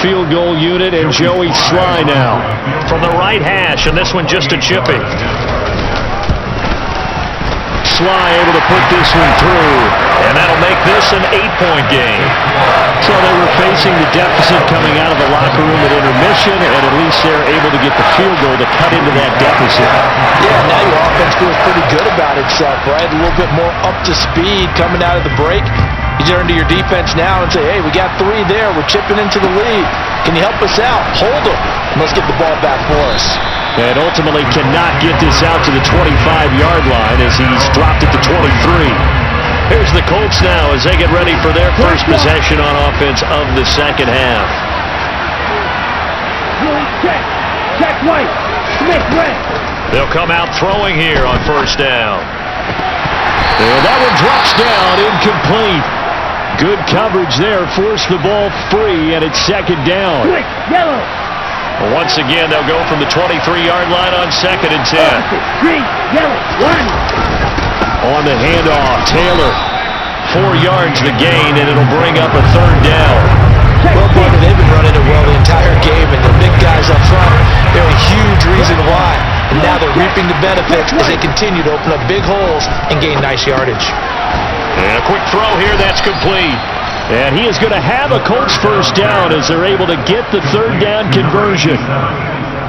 E: Field goal unit and Joey Sly now.
B: From the right hash, and this one just a chippy. Sly able to put this one through, and that'll make this an 8-point game.
E: So they were facing the deficit coming out of the locker room at intermission, and at least they're able to get the field goal to cut into that deficit.
C: Yeah, now your offense feels pretty good about itself, right? A little bit more up to speed coming out of the break. You turn to your defense now and say, hey, we got 3 there. We're chipping into the lead. Can you help us out? Hold them. And let's get the ball back for us.
B: And ultimately cannot get this out to the 25-yard line as he's dropped it to 23. Here's the Colts now as they get ready for their first possession on offense of the 2nd half.
F: Check right. Smith right.
B: They'll come out throwing here on 1st down. And that one drops down, incomplete. Good coverage there, forced the ball free, and it's 2nd down.
F: Quick, yellow.
B: Once again, they'll go from the 23-yard line on 2nd and 10.
F: Green, yellow, 1.
B: On the handoff, Taylor. 4 yards the gain, and it'll bring up a 3rd down.
C: Well, Bobby, they've been running it well the entire game, and the big guys up front, they're a huge reason why. And now they're reaping the benefits as they continue to open up big holes and gain nice yardage.
B: And a quick throw here, that's complete. And he is going to have a Colts 1st down as they're able to get the 3rd down conversion.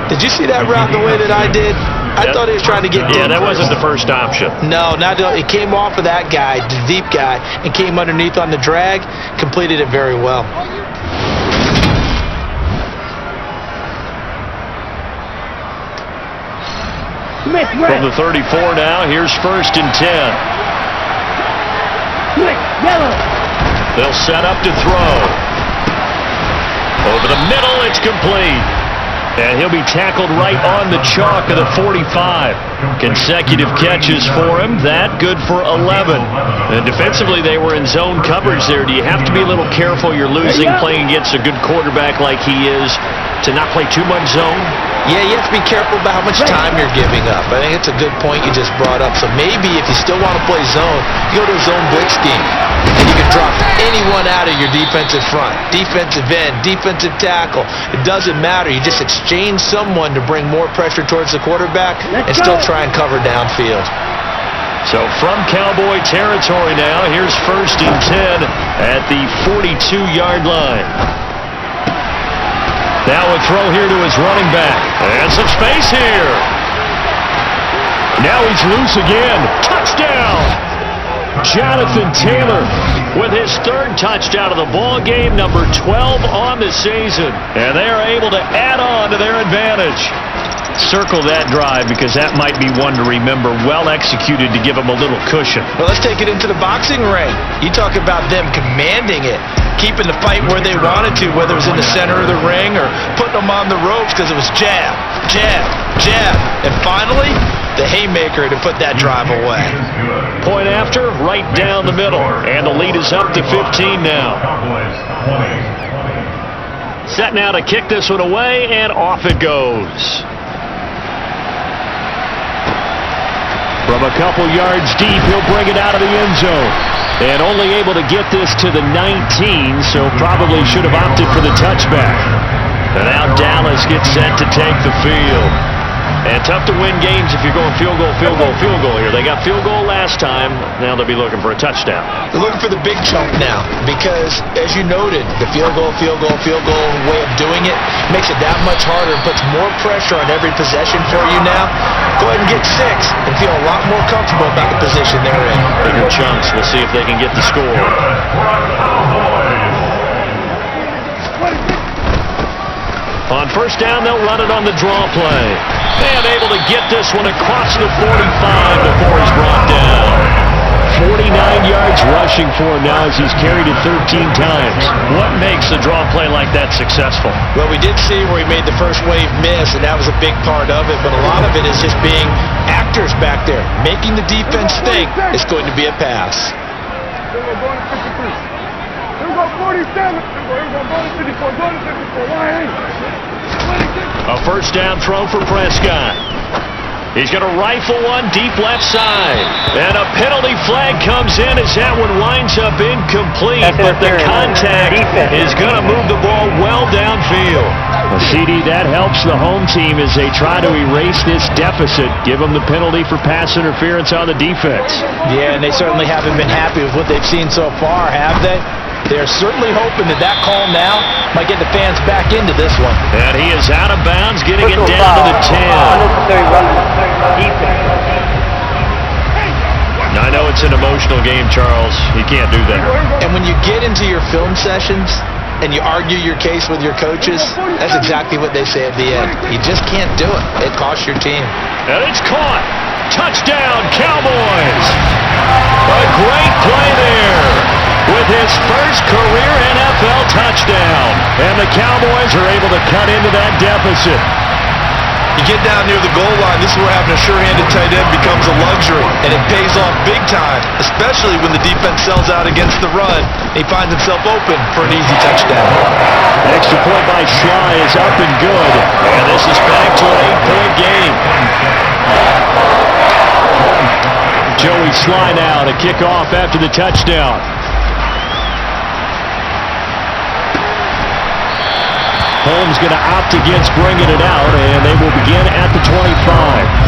C: Did you see that route the way that I did? I thought he was trying to get deep.
B: Yeah, that wasn't the first option.
C: No, it came off of that guy, the deep guy, and came underneath on the drag, completed it very well.
F: Smith
B: From
F: red.
B: the 34 now, here's 1st and 10.
F: Switch yellow.
B: They'll set up to throw. Over the middle, it's complete. And he'll be tackled right on the chalk of the 45. Consecutive catches for him. That good for 11. And defensively, they were in zone coverage there. Do you have to be a little careful? You're losing playing against a good quarterback like he is to not play too much zone?
C: Yeah, you have to be careful about how much time you're giving up. I think it's a good point you just brought up. So maybe if you still want to play zone, you go to a zone blitz scheme. And you can drop anyone out of your defensive front. Defensive end, defensive tackle. It doesn't matter. You just exchange someone to bring more pressure towards the quarterback and still try and cover downfield.
B: So from Cowboy territory now, here's 1st and 10 at the 42-yard line. Now a throw here to his running back. And some space here. Now he's loose again. Touchdown! Jonathan Taylor with his 3rd touchdown of the ball game, number 12 on the season. And they are able to add on to their advantage. Circle that drive because that might be one to remember. Well executed to give them a little cushion.
C: Well, let's take it into the boxing ring. You talk about them commanding it, keeping the fight where they wanted to, whether it was in the center of the ring or putting them on the ropes because it was jab, jab, jab. And finally, the haymaker to put that drive away.
B: Point after, right down the middle. And the lead is up to 15 now. Set now to kick this one away, and off it goes. From a couple yards deep, he'll bring it out of the end zone. And only able to get this to the 19, so probably should have opted for the touchback. And now Dallas gets set to take the field. And tough to win games if you're going field goal, field goal, field goal here. They got field goal last time. Now they'll be looking for a touchdown.
C: They're looking for the big chunk now because, as you noted, the field goal way of doing it makes it that much harder and puts more pressure on every possession for you now. Go ahead and get 6 and feel a lot more comfortable about the position they're in.
B: Bigger chunks. We'll see if they can get the score. On 1st down, they'll run it on the draw play. And able to get this one across the 45 before he's brought down. 49 yards rushing for him now as he's carried it 13 times. What makes a draw play like that successful?
C: Well, we did see where he made the first wave miss, and that was a big part of it. But a lot of it is just being actors back there, making the defense think it's going to be a pass.
D: Here we go, going to 53. Here we go, 47. Here we go, going to 54. Going to 54. Why ain't
B: A 1st down throw for Prescott. He's going to rifle one deep left side. And a penalty flag comes in as that one winds up incomplete. But the contact is going to move the ball well downfield.
E: Well, CD, that helps the home team as they try to erase this deficit. Give them the penalty for pass interference on the defense.
C: Yeah, and they certainly haven't been happy with what they've seen so far, have they? They're certainly hoping that call now might get the fans back into this one.
B: And he is out of bounds, getting it down to the 10. Now, I know it's an emotional game, Charles. You can't do that.
C: And when you get into your film sessions and you argue your case with your coaches, that's exactly what they say at the end. You just can't do it. It costs your team.
B: And it's caught. Touchdown, Cowboys. A great play there with his first career NFL touchdown. And the Cowboys are able to cut into that deficit.
C: You get down near the goal line, this is where having a sure-handed tight end becomes a luxury. And it pays off big time, especially when the defense sells out against the run. He finds himself open for an easy touchdown.
B: Extra point by Sly is up and good. And this is back to an 8-point game. Joey Sly now to kick off after the touchdown. Holmes going to opt against bringing it out, and they will begin at the 25.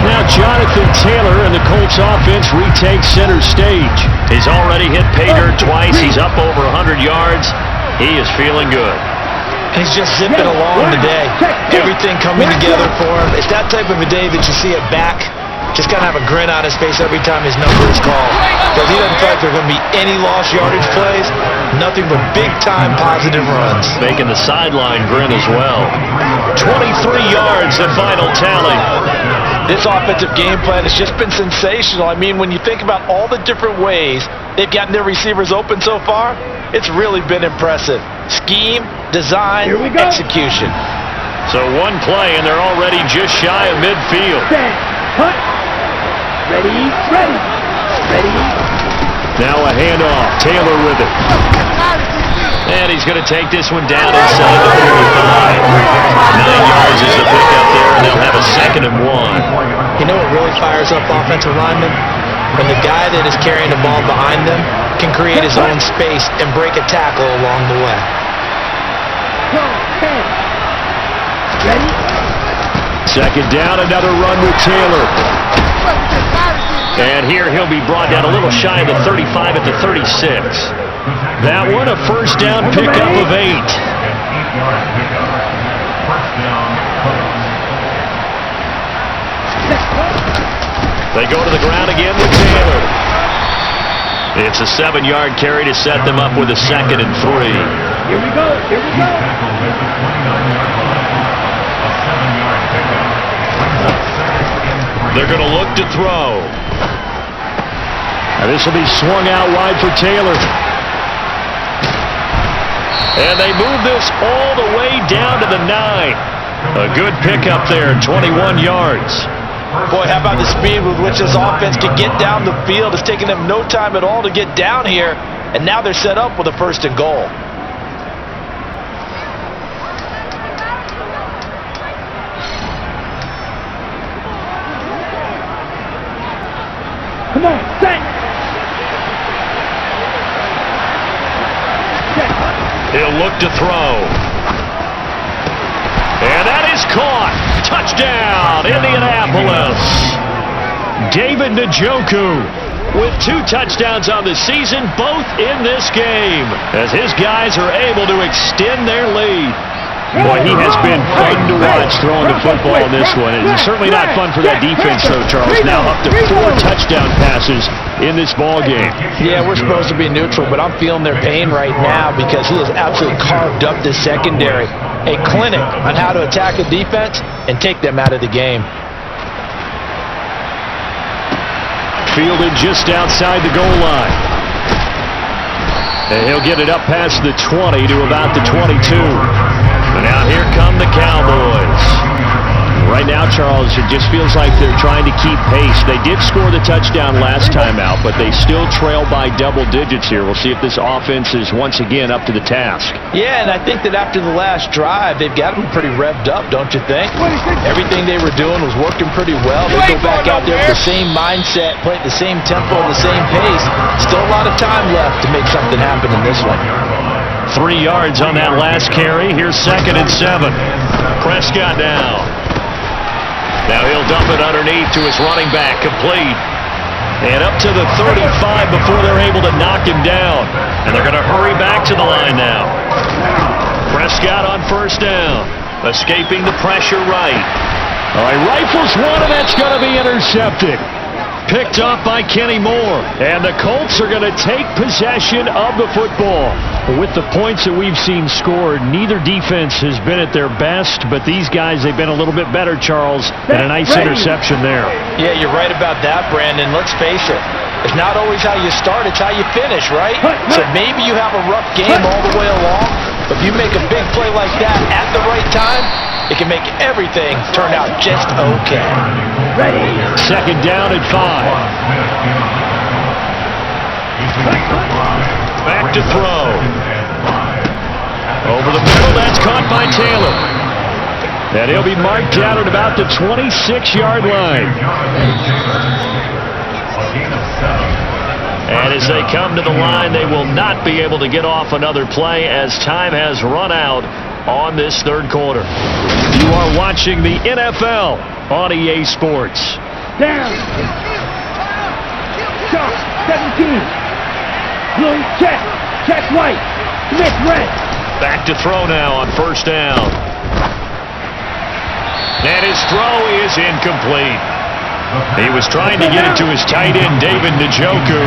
B: Now Jonathan Taylor and the Colts offense retake center stage. He's already hit pay dirt twice. He's up over 100 yards. He is feeling good.
C: And he's just zipping along today. Everything coming together for him. It's that type of a day that you see a back just kind of have a grin on his face every time his number is called. Because he doesn't feel like there are going to be any lost yardage plays. Nothing but big-time positive runs.
B: Making the sideline grin as well. 23 yards, the final tally.
C: This offensive game plan has just been sensational. I mean, when you think about all the different ways they've gotten their receivers open so far, it's really been impressive. Scheme, design, execution.
B: So one play, and they're already just shy of midfield.
F: Set. Cut. Ready. Ready. Ready.
B: Now a handoff. Taylor with it. And he's going to take this one down inside the 45. 9 yards is the pickup there, and they'll have a 2nd and 1.
C: You know what really fires up offensive linemen? When the guy that is carrying the ball behind them can create his own space and break a tackle along the way.
F: Ready.
B: 2nd down, another run with Taylor. And here he'll be brought down a little shy of the 35 at the 36. That one a 1st down pickup of 8. They go to the ground again with Taylor. It's a 7-yard carry to set them up with a 2nd and 3.
F: Here we go. Here we go.
B: They're going to look to throw. And this will be swung out wide for Taylor. And they move this all the way down to the 9. A good pickup there, 21 yards.
C: Boy, how about the speed with which this offense can get down the field? It's taking them no time at all to get down here, and now they're set up with a 1st and goal.
F: Come on. Set.
B: He'll look to throw. And that is caught. Touchdown, Indianapolis. David Njoku with 2 touchdowns on the season, both in this game, as his guys are able to extend their lead. Boy, he has been fun to watch throwing the football in this one. It's certainly not fun for that defense, though, Charles. Now up to 4 touchdown passes in this ball game.
C: Yeah, we're supposed to be neutral, but I'm feeling their pain right now because he has absolutely carved up this secondary. A clinic on how to attack a defense and take them out of the game.
B: Fielded just outside the goal line. And he'll get it up past the 20 to about the 22. And now here come the Cowboys. Right now, Charles, it just feels like they're trying to keep pace. They did score the touchdown last time out, but they still trail by double digits here. We'll see if this offense is once again up to the task.
C: Yeah, and I think that after the last drive, they've got them pretty revved up, don't you think? Everything they were doing was working pretty well. They go back out there with the same mindset, play at the same tempo, the same pace. Still a lot of time left to make something happen in this one.
B: 3 yards on that last carry. Here's 2nd and 7. Prescott now. Now he'll dump it underneath to his running back, complete. And up to the 35 before they're able to knock him down. And they're going to hurry back to the line now. Prescott on 1st down, escaping the pressure right. All right, rifles one, and that's going to be intercepted. Picked up by Kenny Moore. And the Colts are going to take possession of the football. With the points that we've seen scored, neither defense has been at their best, but these guys, they've been a little bit better, Charles, and a nice interception there.
C: Yeah, you're right about that, Brandon. Let's face it. It's not always how you start, it's how you finish, right? So maybe you have a rough game all the way along, but if you make a big play like that at the right time, it can make everything turn out just okay.
F: Ready.
B: 2nd down and 5. Back to throw. Over the middle, that's caught by Taylor. And he'll be marked down at about the 26-yard line. And as they come to the line, they will not be able to get off another play as time has run out on this 3rd quarter. You are watching the NFL on EA Sports.
F: Down. Sharp. 17. Blue, check. Check white. Smith, red.
B: Back to throw now on 1st down. And his throw is incomplete. He was trying to get it to his tight end, David Njoku,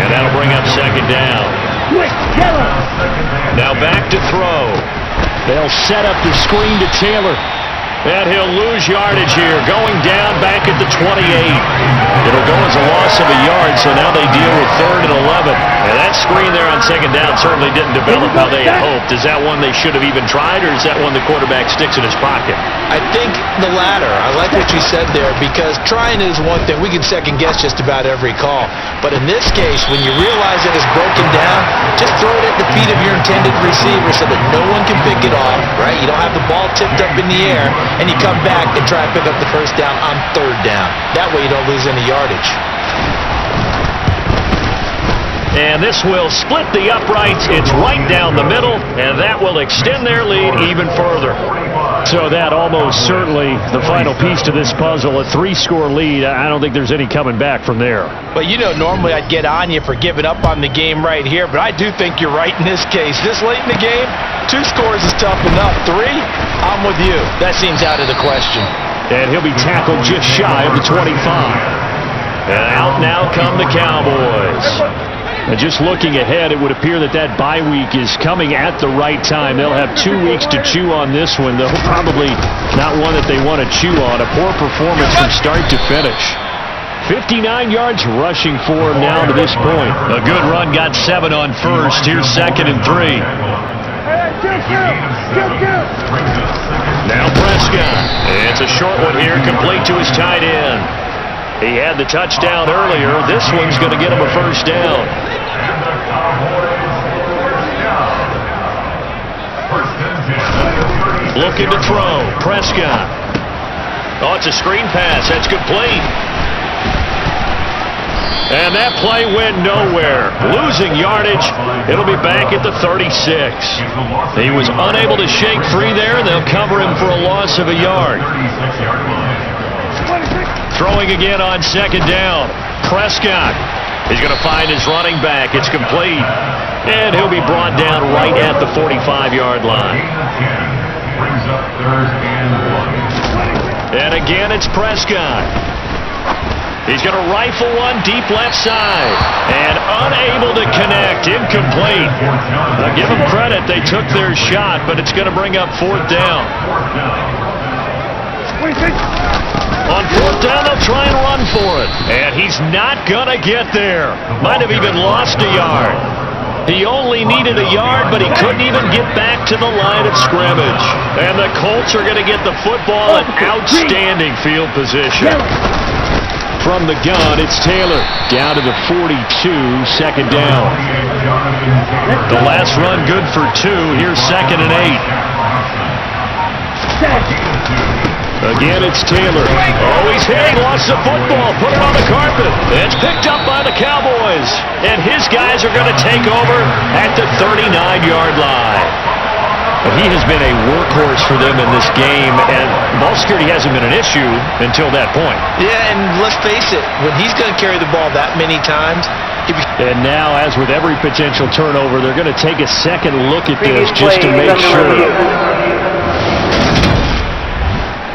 B: and that'll bring up 2nd down.
F: Quick, yellow.
B: Now back to throw. They'll set up the screen to Taylor. And he'll lose yardage here, going down down back at the 28. It'll go as a loss of a yard, so now they deal with 3rd and 11. And that screen there on 2nd down certainly didn't develop how they had hoped. Is that one they should have even tried, or is that one the quarterback sticks in his pocket?
C: I think the latter. I like what you said there, because trying is one thing. We can second guess just about every call. But in this case, when you realize that it's broken down, just throw it at the feet of your intended receiver so that no one can pick it off, right? You don't have the ball tipped up in the air, and you come back and try to pick up the first down on 3rd down. That way you don't lose any yardage.
B: And this will split the uprights. It's right down the middle, and that will extend their lead even further.
E: So that almost certainly the final piece to this puzzle, a 3-score lead. I don't think there's any coming back from there.
C: But you know, normally I'd get on you for giving up on the game right here, but I do think you're right in this case. This late in the game, 2 scores is tough enough. 3, I'm with you. That seems out of the question.
E: And he'll be tackled just shy of the 25.
B: And out now come the Cowboys.
E: And just looking ahead, it would appear that bye week is coming at the right time. They'll have 2 weeks to chew on this one, though probably not one that they want to chew on. A poor performance from start to finish. 59 yards rushing for him now to this point.
B: A good run, got 7 on first. Here's 2nd and 3. Now Prescott. It's a short one here, complete to his tight end. He had the touchdown earlier. This one's going to get him a first down. Looking to throw. Prescott. Oh, it's a screen pass. That's complete. And that play went nowhere. Losing yardage. It'll be back at the 36. He was unable to shake free there. They'll cover him for a loss of a yard. Throwing again on 2nd down. Prescott. He's going to find his running back. It's complete. And he'll be brought down right at the 45-yard line. And again, it's Prescott. He's going to rifle one deep left side. And unable to connect. Incomplete. Now give them credit. They took their shot, but it's going to bring up 4th down. On 4th down, they'll try and run for it. And he's not going to get there. Might have even lost a yard. He only needed a yard, but he couldn't even get back to the line of scrimmage. And the Colts are going to get the football in outstanding field position. From the gun, it's Taylor. Down to the 42, 2nd down. The last run good for 2. Here's 2nd and 8. Again, it's Taylor. Oh, he's hitting, lost the football, put it on the carpet. It's picked up by the Cowboys. And his guys are going to take over at the 39-yard line. But he has been a workhorse for them in this game, and ball security hasn't been an issue until that point.
C: Yeah, and let's face it, when he's going to carry the ball that many times,
E: and now, as with every potential turnover, they're going to take a second look at this just to make sure.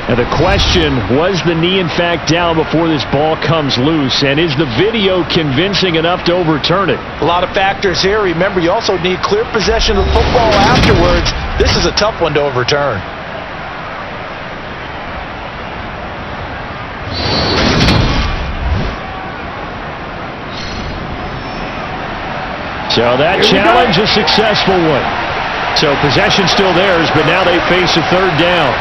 E: And the question, was the knee in fact down before this ball comes loose? And is the video convincing enough to overturn it?
C: A lot of factors here. Remember, you also need clear possession of the football afterwards. This is a tough one to overturn.
E: So that challenge, a successful one. So possession still theirs, but now they face a 3rd down.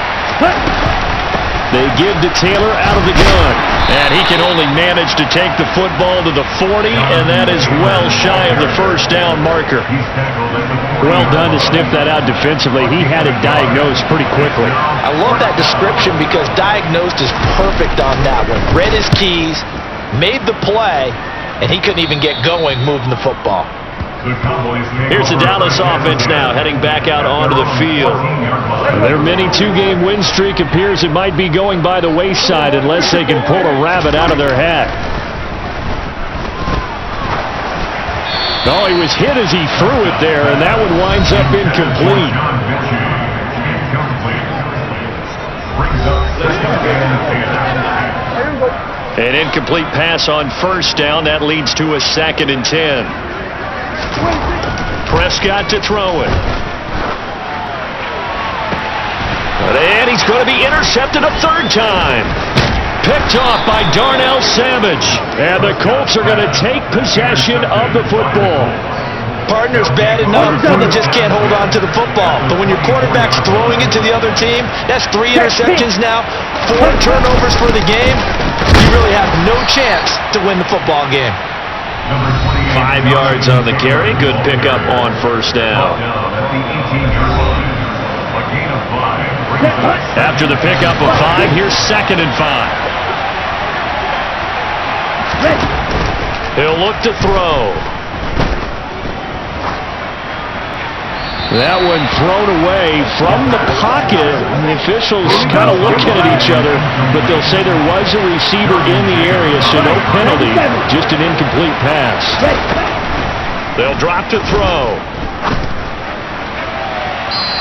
E: They give to Taylor out of the gun. And he can only manage to take the football to the 40, and that is well shy of the first down marker. Well done to sniff that out defensively. He had it diagnosed pretty quickly.
C: I love that description because diagnosed is perfect on that one. Read his keys, made the play, and he couldn't even get going moving the football.
B: Here's the Dallas offense now, heading back out onto the field.
E: Their mini 2-game win streak appears it might be going by the wayside unless they can pull a rabbit out of their hat. Oh, he was hit as he threw it there, and that one winds up incomplete.
B: An incomplete pass on 1st down. That leads to a 2nd and 10. Prescott to throw it. And he's going to be intercepted a 3rd time. Picked Picked off by Darnell Savage. And the Colts are going to take possession of the football.
C: Partner's bad enough when you just can't hold on to the football. But when your quarterback's throwing it to the other team, that's 3 interceptions now, 4 turnovers for the game. You really have no chance to win the football game.
B: 5 yards on the carry. Good pickup on first down. After the pickup of 5, here's 2nd and 5. He'll look to throw. That one thrown away from the pocket. The officials kind of looking at each other, but they'll say there was a receiver in the area, so no penalty, just an incomplete pass. They'll drop to throw.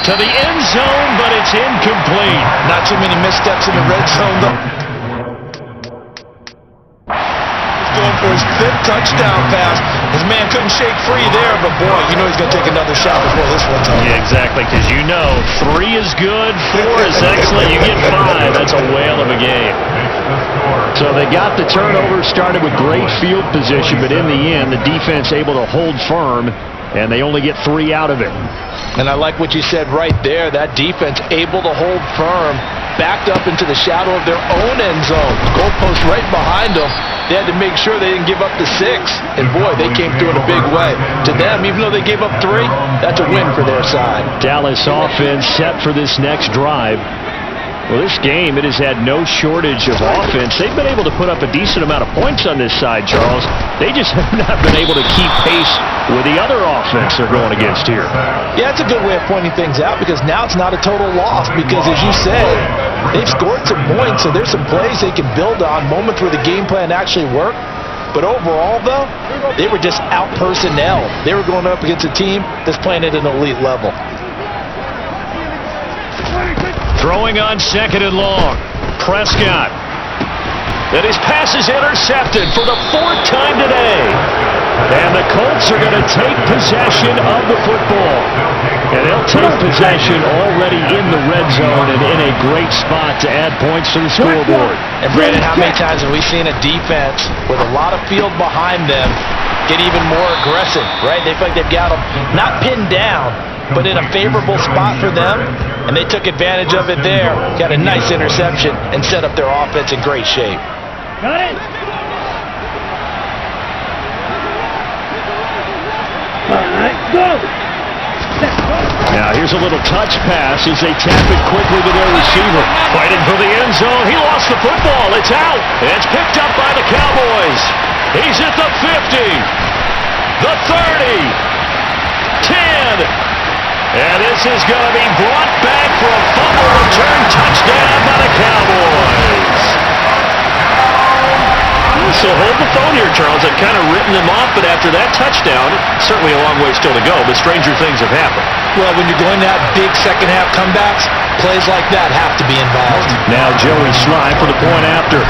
B: To the end zone, but it's incomplete.
C: Not too many missteps in the red zone, though. Going for his 5th touchdown pass. His man couldn't shake free there, but boy, you know he's going to take another shot before this one's over.
B: Yeah, exactly, because you know 3 is good, 4 is excellent, you get 5. That's a whale of a game. So they got the turnover, started with great field position, but in the end, the defense able to hold firm, and they only get 3 out of it.
C: And I like what you said right there. That defense able to hold firm, backed up into the shadow of their own end zone. Goalpost right behind them. They had to make sure they didn't give up the 6. And boy, they came through in a big way. To them, even though they gave up 3, that's a win for their side.
B: Dallas offense set for this next drive. Well, this game, it has had no shortage of offense. They've been able to put up a decent amount of points on this side, Charles. They just have not been able to keep pace with the other offense they're going against here.
C: Yeah, it's a good way of pointing things out because now it's not a total loss because, as you said, they've scored some points, so there's some plays they can build on, moments where the game plan actually worked. But overall, though, they were just out-personnel. They were going up against a team that's playing at an elite level.
B: Throwing on 2nd and long. Prescott. And his pass is intercepted for the 4th time today. And the Colts are going to take possession of the football. And they'll take possession already in the red zone and in a great spot to add points to the scoreboard.
C: And Brandon, how many times have we seen a defense with a lot of field behind them get even more aggressive, right? They feel like they've got them not pinned down, but in a favorable spot for them, and they took advantage of it there. Got a nice interception and set up their offense in great shape.
F: Got it. All right, go.
B: Now here's a little touch pass as they tap it quickly to their receiver. Fighting for the end zone. He lost the football. It's out. It's picked up by the Cowboys. He's at the 50, the 30, 10. And this is going to be brought back for a fumble return touchdown by the Cowboys. So hold the phone here, Charles. I've kind of written them off, but after that touchdown, certainly a long way still to go, but stranger things have happened.
C: Well, when you're going to have big second-half comebacks, plays like that have to be involved.
B: Now Joey Sly for the point after.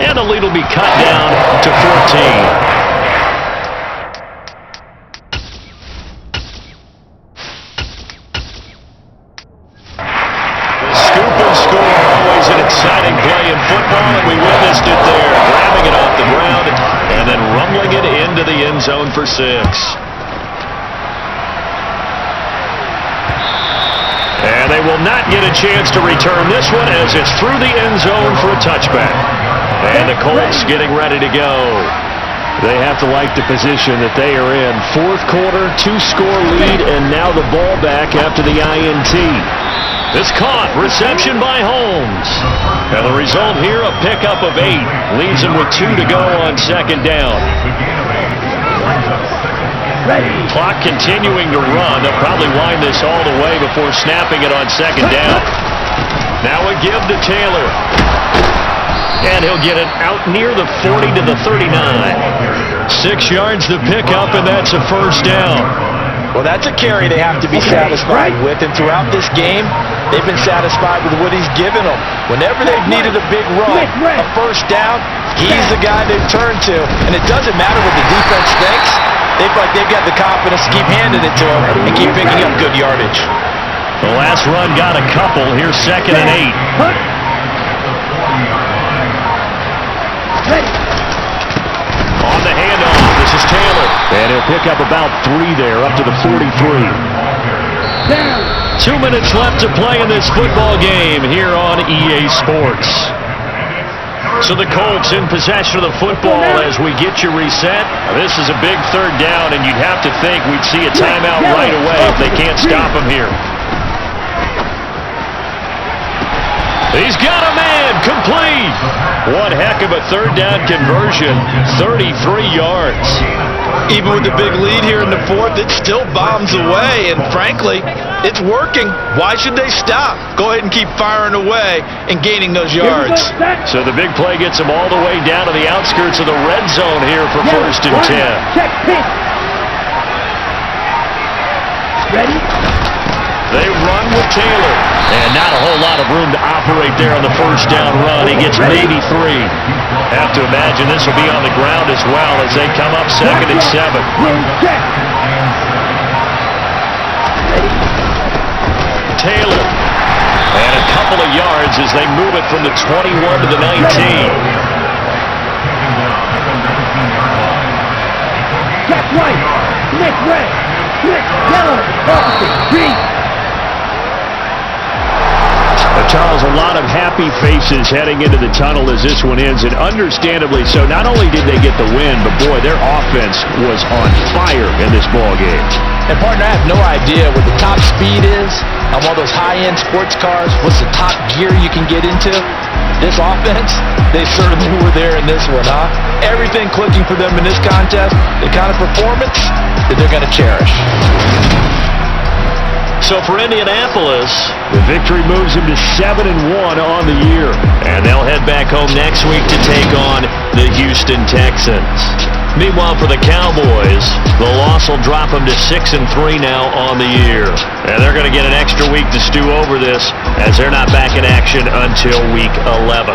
B: And the lead will be cut down to 14. Exciting play in football, and we witnessed it there, grabbing it off the ground and then rumbling it into the end zone for 6. And they will not get a chance to return this one as it's through the end zone for a touchback. And the Colts getting ready to go. They have to like the position that they are in. 4th quarter, 2-score lead, and now the ball back after the INT. It's caught. Reception by Holmes. And the result here, a pickup of 8. Leaves him with 2 to go on 2nd down. Clock continuing to run. They'll probably wind this all the way before snapping it on 2nd down. Now a give to Taylor. And he'll get it out near the 40 to the 39. 6 yards to pick up, and that's a 1st down.
C: Well, that's a carry they have to be satisfied with, and throughout this game, they've been satisfied with what he's given them. Whenever they've needed a big run, a 1st down, he's the guy they've turned to, and it doesn't matter what the defense thinks. They feel like they've got the confidence to keep handing it to him and keep picking up good yardage.
B: The last run got a couple. Here's 2nd and 8. On the handoff, this is Taylor. And he'll pick up about 3 there, up to the 43. 2 minutes left to play in this football game here on EA Sports. So the Colts in possession of the football as we get you reset. This is a big 3rd down, and you'd have to think we'd see a timeout right away if they can't stop him here. He's got a man, complete. One heck of a 3rd down conversion, 33 yards.
C: Even with the big lead here in the 4th, it still bombs away, and frankly, it's working. Why should they stop? Go ahead and keep firing away and gaining those yards.
B: So the big play gets them all the way down to the outskirts of the red zone here for 1st and 10.
F: Check pitch. Ready?
B: They run with Taylor. And not a whole lot of room to operate there on the 1st down run. He gets maybe 3. Have to imagine this will be on the ground as well as they come up 2nd and 7. Taylor. And a couple of yards as they move it from the 21 to the 19.
F: Check right. Nick red. Nick yellow. Opposite. Green.
B: Charles, a lot of happy faces heading into the tunnel as this one ends, and understandably so. Not only did they get the win, but boy, their offense was on fire in this ball game.
C: And partner, I have no idea what the top speed is on one of those high-end sports cars. What's the top gear you can get into? This offense, they certainly were there in this one, huh? Everything clicking for them in this contest, the kind of performance that they're going to cherish.
B: So for Indianapolis, the victory moves them to 7-1 on the year. And they'll head back home next week to take on the Houston Texans. Meanwhile, for the Cowboys, the loss will drop them to 6-3 now on the year. And they're going to get an extra week to stew over this as they're not back in action until week 11.